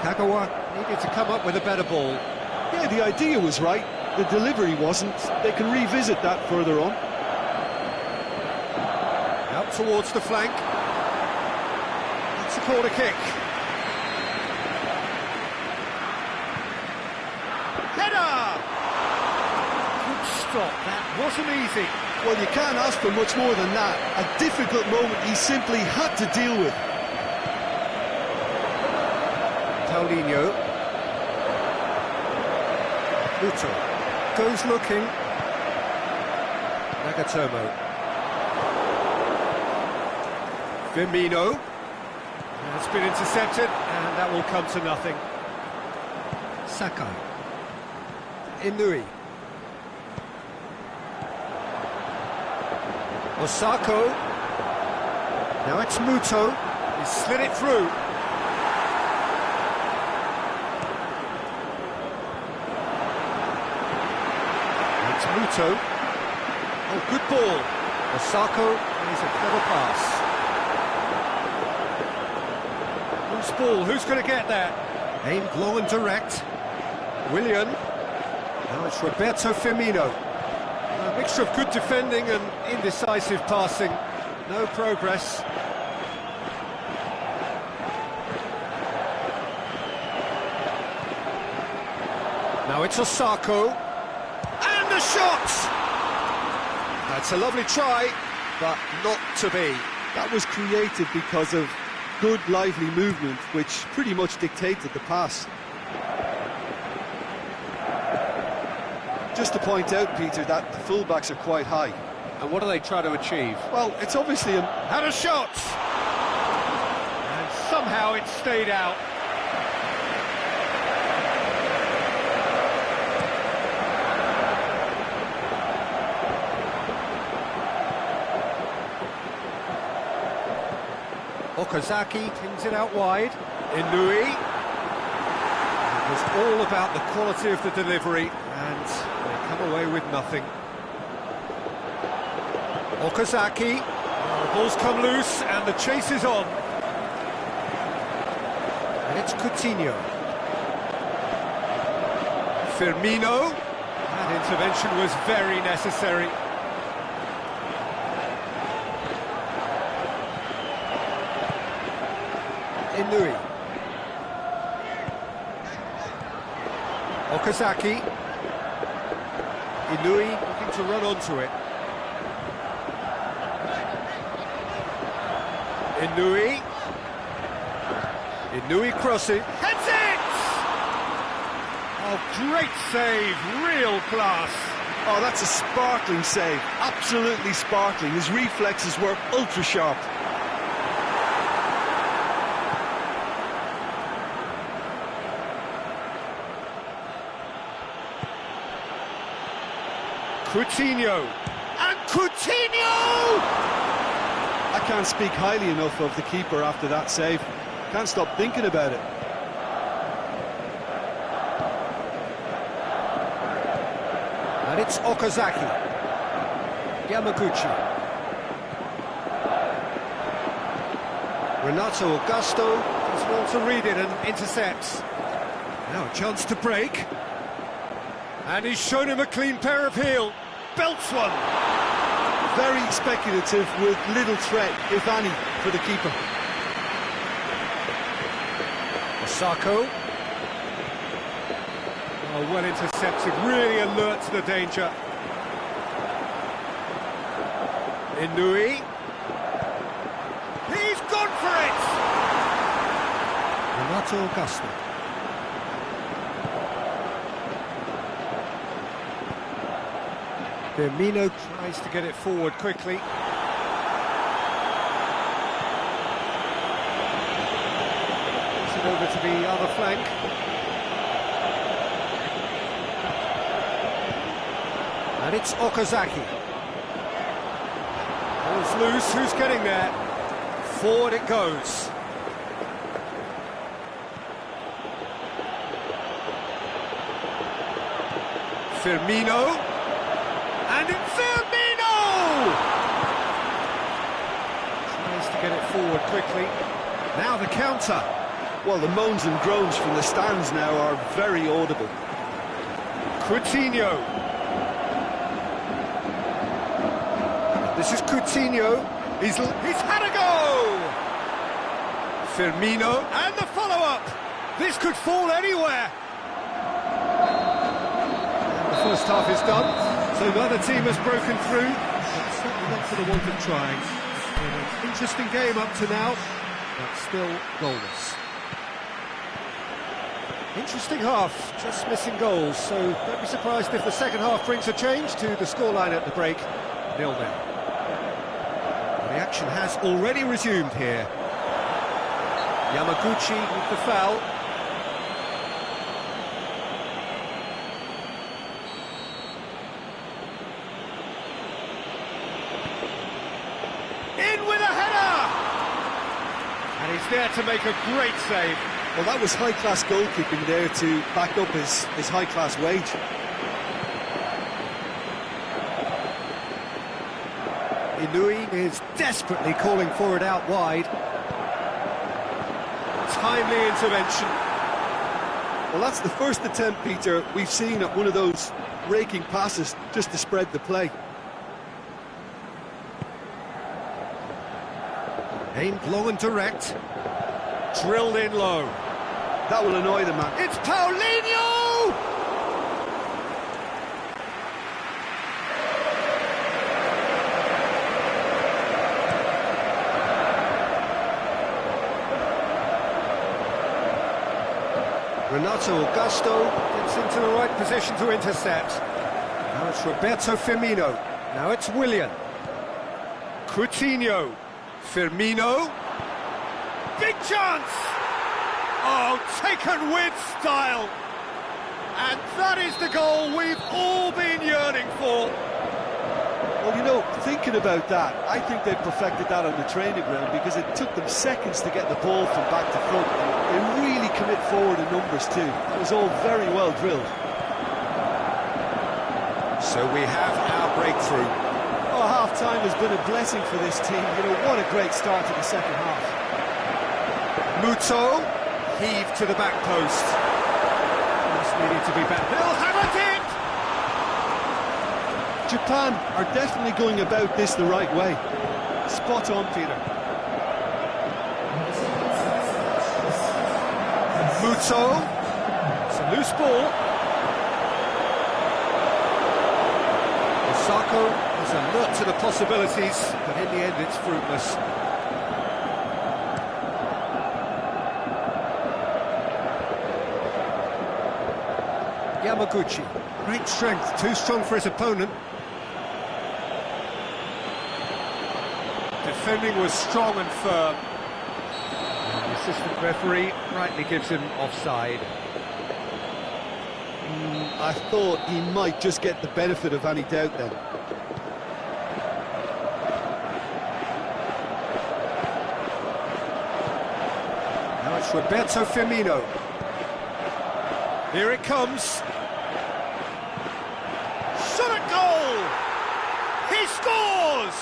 Kagawa needed to come up with a better ball. Yeah, the idea was right. The delivery wasn't. They can revisit that further on. Out towards the flank. It's a corner kick. Header! Good stop, that wasn't easy. Well, you can't ask for much more than that. A difficult moment he simply had to deal with. Paulinho. Muto goes looking. Nagatomo. Firmino. It's been intercepted, and that will come to nothing. Sakai. Inui. Osako. Now it's Muto. He's slid it through. It's Muto. Oh, good ball. Osako plays a clever pass. Loose ball, who's going to get there? Aimed low and direct. Willian. Now it's Roberto Firmino. A mixture of good defending and indecisive passing. No progress. Now it's Osako. And the shot! That's a lovely try, but not to be. That was created because of good, lively movement, which pretty much dictated the pass. Just to point out, Peter, that the fullbacks are quite high. And what do they try to achieve? Well, it's obviously Had a shot! And somehow it stayed out. Okazaki pings it out wide. Inui. It was all about the quality of the delivery, and they come away with nothing. Okazaki. The ball's come loose, and the chase is on. And it's Coutinho. Firmino. That intervention was very necessary. Inui. Okazaki. Inui looking to run onto it. Inui. Inui crossing. Heads it! Oh, great save, real class. Oh, that's a sparkling save, absolutely sparkling. His reflexes were ultra sharp. Coutinho, and Coutinho! I can't speak highly enough of the keeper after that save. Can't stop thinking about it. And it's Okazaki. Yamaguchi. Renato Augusto does well to read it and intercepts. Now a chance to break. And he's shown him a clean pair of heel. Belts one. Very speculative with little threat, if any, for the keeper. Osako. Oh, well intercepted, really alert to the danger. Inui. He's gone for it! Renato Augusto. Firmino tries to get it forward quickly. Puts it over to the other flank. And it's Okazaki. Ball's loose, who's getting there? Forward it goes. Firmino. And it's Firmino! Tries to get it forward quickly. Now the counter. Well, the moans and groans from the stands now are very audible. Coutinho. This is Coutinho. He's had a go! Firmino, and the follow-up! This could fall anywhere! And the first half is done. So neither team has broken through, but certainly not for the want of trying. Been an interesting game up to now, but still goalless. Interesting half, just missing goals, so don't be surprised if the second half brings a change to the scoreline at the break, 0-0. The action has already resumed here. Yamaguchi with the foul. In with a header! And he's there to make a great save. Well, that was high-class goalkeeping there to back up his high-class wage. Inui is desperately calling for it out wide. Timely intervention. Well, that's the first attempt, Peter, we've seen at one of those raking passes just to spread the play. Aimed long and direct. Drilled in low. That will annoy the man. It's Paulinho! Renato Augusto gets into the right position to intercept. Now it's Roberto Firmino. Now it's Willian. Coutinho. Firmino. Big chance! Oh, taken with style. And that is the goal we've all been yearning for. Well, you know, thinking about that, I think they perfected that on the training ground because it took them seconds to get the ball from back to front. They really commit forward in numbers too. It was all very well drilled. So we have our breakthrough. Oh, half-time has been a blessing for this team. You know, what a great start to the second half. Muto, heaved to the back post. This needed to be better. They'll hammer it! Japan are definitely going about this the right way. Spot on, Peter. Muto. It's a loose ball. Osako is alert to the possibilities, but in the end it's fruitless. Yamaguchi. Great strength, too strong for his opponent. Defending was strong and firm. The assistant referee rightly gives him offside. I thought he might just get the benefit of any doubt then. Now it's Roberto Firmino. Here it comes. Shot at goal! He scores!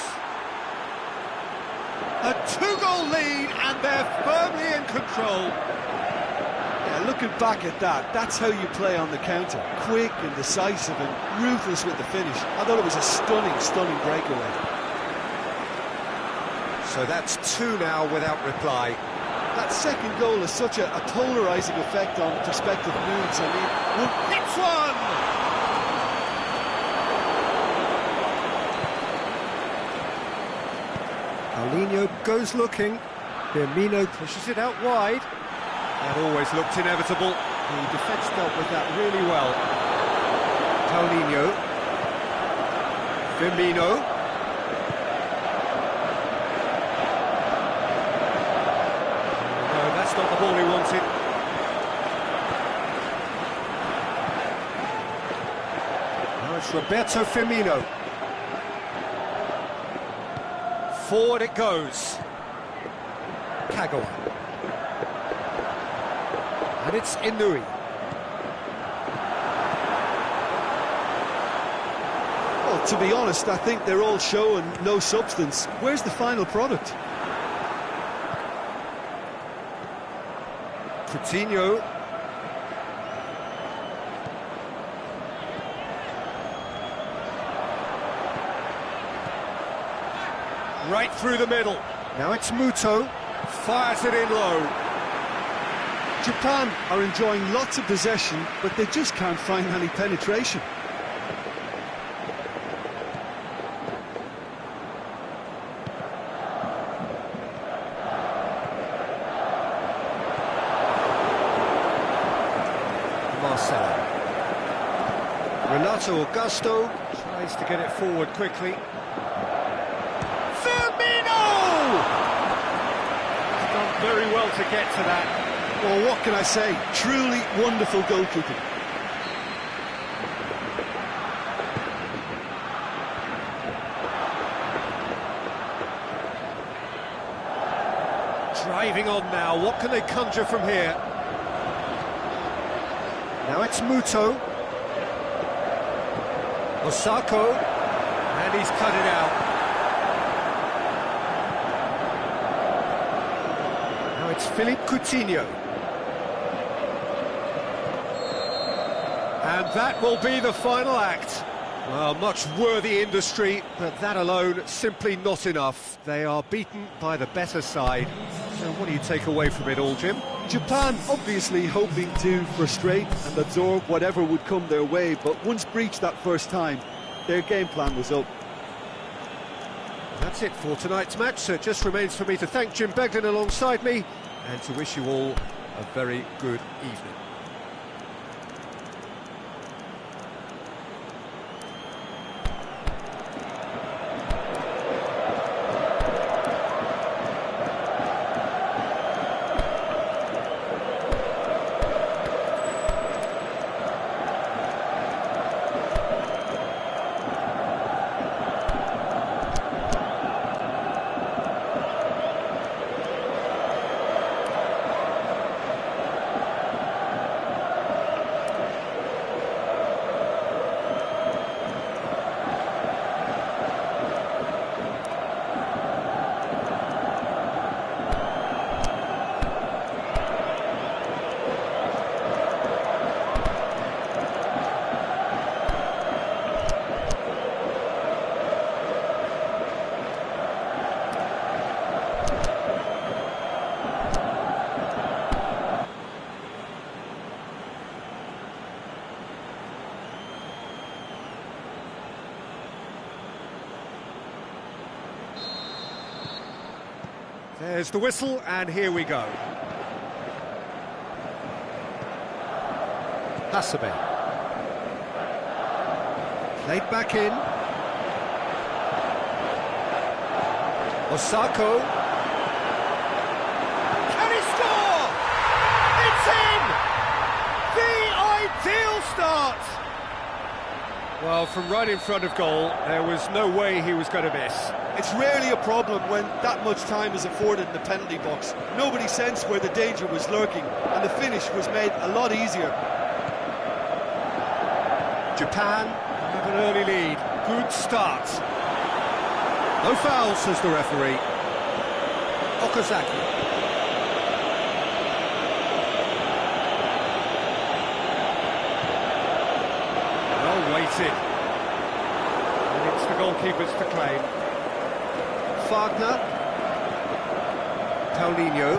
A two-goal lead and they're firmly in control. Yeah, looking back at that, that's how you play on the counter. Quick and decisive and ruthless with the finish. I thought it was a stunning breakaway. So that's two now without reply. That second goal has such a polarising effect on prospective moods. I mean, hits one! Paulinho goes looking. Firmino pushes it out wide. That always looked inevitable. The defence dealt with that really well. Paulinho. Firmino. No, that's not the ball he wanted. Now it's Roberto Firmino. Forward it goes. Kagawa. And it's Inui. well, to be honest, I think they're all show and no substance. Where's the final product? Coutinho. Right through the middle. Now it's Muto. Fires it in low. Japan are enjoying lots of possession, but they just can't find any penetration. Marcelo. Renato Augusto tries to get it forward quickly. Very well to get to that. Well, what can I say? Truly wonderful goalkeeping. Driving on now. What can they conjure from here? Now it's Muto. Osako. And he's cut it out. It's Philippe Coutinho. And that will be the final act. Well, much worthy industry, but that alone simply not enough. They are beaten by the better side. So what do you take away from it all, Jim? Japan obviously hoping to frustrate and absorb whatever would come their way, but once breached that first time, their game plan was up. That's it for tonight's match. So it just remains for me to thank Jim Beglin alongside me and to wish you all a very good evening. There's the whistle, and here we go. Hasebe. Played back in. Osako. Can he score? It's in! The ideal start! Well, from right in front of goal, there was no way he was going to miss. It's rarely a problem when that much time is afforded in the penalty box. Nobody sensed where the danger was lurking, and the finish was made a lot easier. Japan have an early lead. Good start. No foul, says the referee. Okazaki. Well weighted. And it's the goalkeepers to claim. Wagner, Paulinho,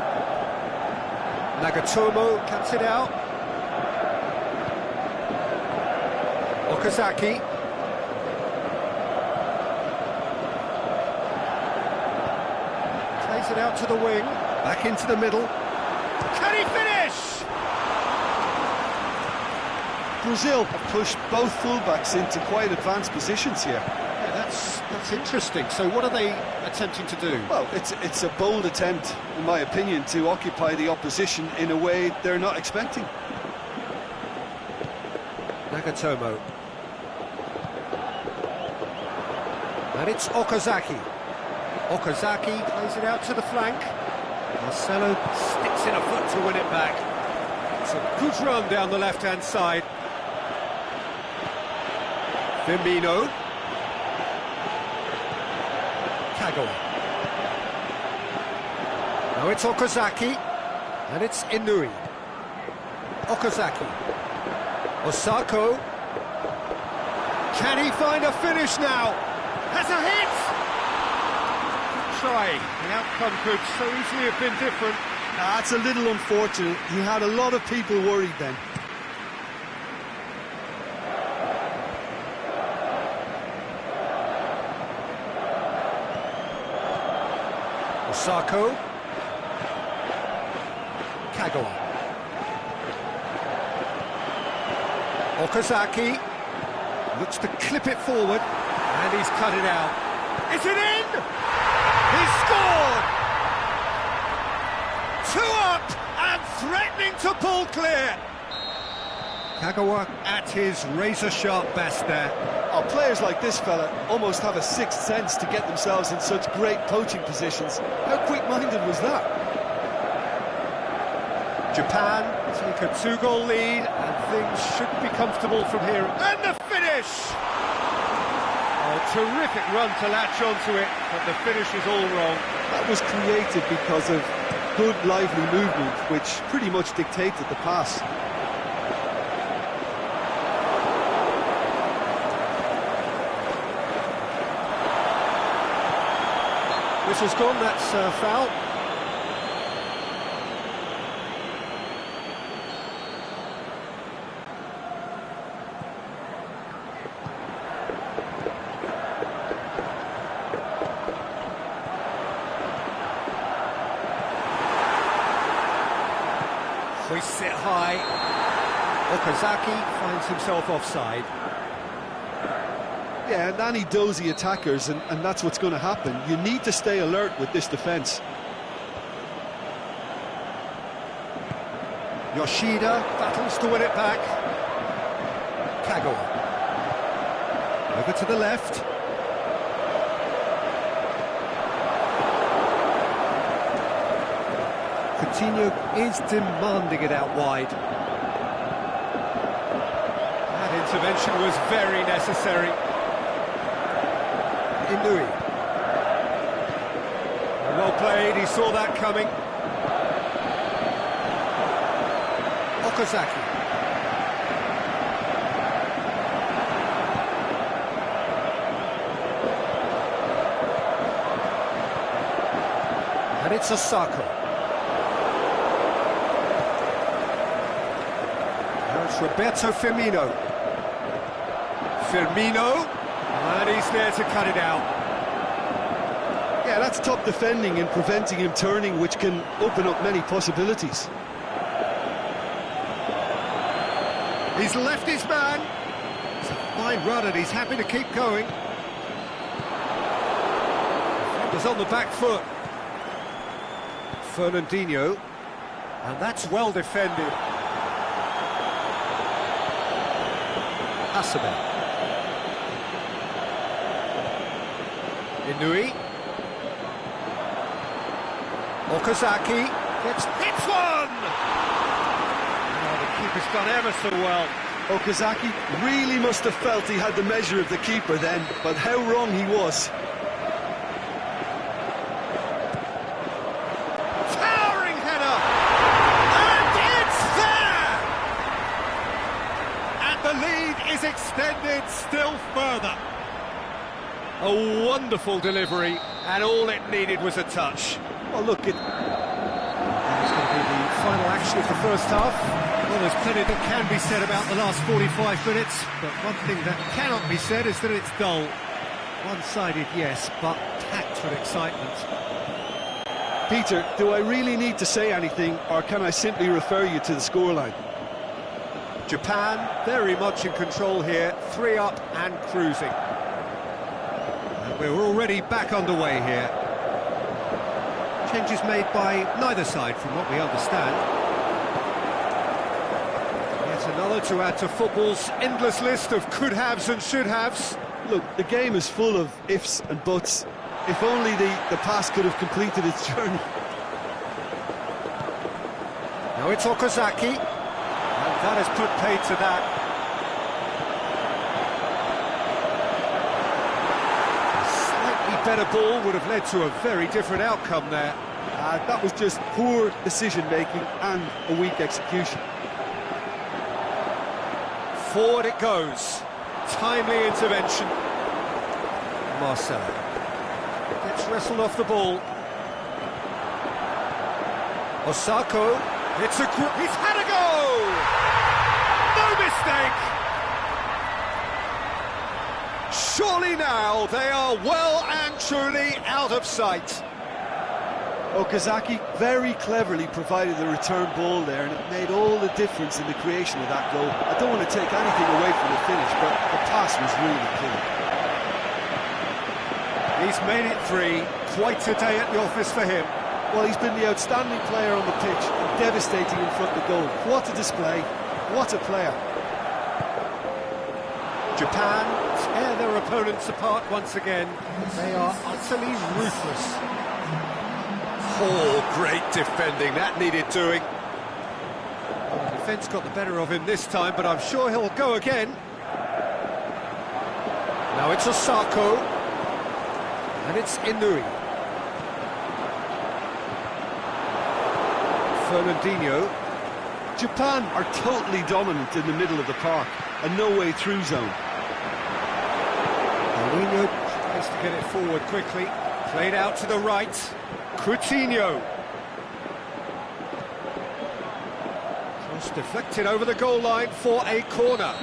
Nagatomo cuts it out, Okazaki, plays it out to the wing, back into the middle, can he finish? Brazil have pushed both fullbacks into quite advanced positions here. That's interesting. So what are they attempting to do? Well, it's a bold attempt, in my opinion, to occupy the opposition in a way they're not expecting. Nagatomo. And it's Okazaki. Okazaki plays it out to the flank. Marcelo sticks in a foot to win it back. It's a good run down the left-hand side. Firmino. Kagawa. Now it's Okazaki, and it's Inui. Okazaki. Osako. Can he find a finish now? Has a hit! Try. The outcome could so easily have been different. That's a little unfortunate. He had a lot of people worried then. Osako. Kagawa. Okazaki looks to clip it forward, and he's cut it out. Is it in? He's scored! 2 up and threatening to pull clear. Kagawa at his razor-sharp best there. Oh, players like this fella almost have a sixth sense to get themselves in such great poaching positions. How quick-minded was that? Japan take a 2-goal lead, and things should be comfortable from here. And the finish! Oh, terrific run to latch onto it, but the finish is all wrong. That was created because of good, lively movement, which pretty much dictated the pass. Whistle's gone, that's foul. Hoists it high. Okazaki finds himself offside. Yeah, and any dozy attackers, and that's what's going to happen. You need to stay alert with this defence. Yoshida battles to win it back. Kagawa. Over to the left. Coutinho is demanding it out wide. That intervention was very necessary. Inui. Well played, he saw that coming. Okazaki. And it's Osako. Now it's Roberto Firmino. And he's there to cut it out. Yeah, that's top defending and preventing him turning, which can open up many possibilities. He's left his man. It's a fine run and he's happy to keep going. Defender's on the back foot. Fernandinho. And that's well defended. Hasebe. Inui. Okazaki gets hits one! Oh, the keeper's done ever so well. Okazaki really must have felt he had the measure of the keeper then, but how wrong he was. Towering header! And it's there! And the lead is extended still further. A wonderful delivery, and all it needed was a touch. Well, look, That's going to be the final action of the first half. Well, there's plenty that can be said about the last 45 minutes, but one thing that cannot be said is that it's dull. One-sided, yes, but packed with excitement. Peter, do I really need to say anything, or can I simply refer you to the scoreline? Japan very much in control here, 3 up and cruising. We're already back underway here. Changes made by neither side, from what we understand. Yet another to add to football's endless list of could-haves and should-haves. Look, the game is full of ifs and buts. If only the pass could have completed its journey. Now it's Okazaki. And that has put paid to that. Better ball would have led to a very different outcome there. That was just poor decision-making and a weak execution. Forward it goes. Timely intervention. Marcelo gets wrestled off the ball. Osako. He's had a go! No mistake! Surely now they are well and truly out of sight. Okazaki very cleverly provided the return ball there, and it made all the difference in the creation of that goal. I don't want to take anything away from the finish, but the pass was really clean. He's made it 3. Quite a day at the office for him. Well, he's been the outstanding player on the pitch, and devastating in front of goal. What a display, what a player. Japan tear their opponents apart once again. They are utterly ruthless. Oh, great defending, that needed doing. Well, the defence got the better of him this time, but I'm sure he'll go again. Now it's Osako. And it's Inui. Fernandinho. Japan are totally dominant in the middle of the park, a no-way through zone. Paulinho tries to get it forward quickly. Played out to the right. Coutinho. Cross deflected over the goal line for a corner.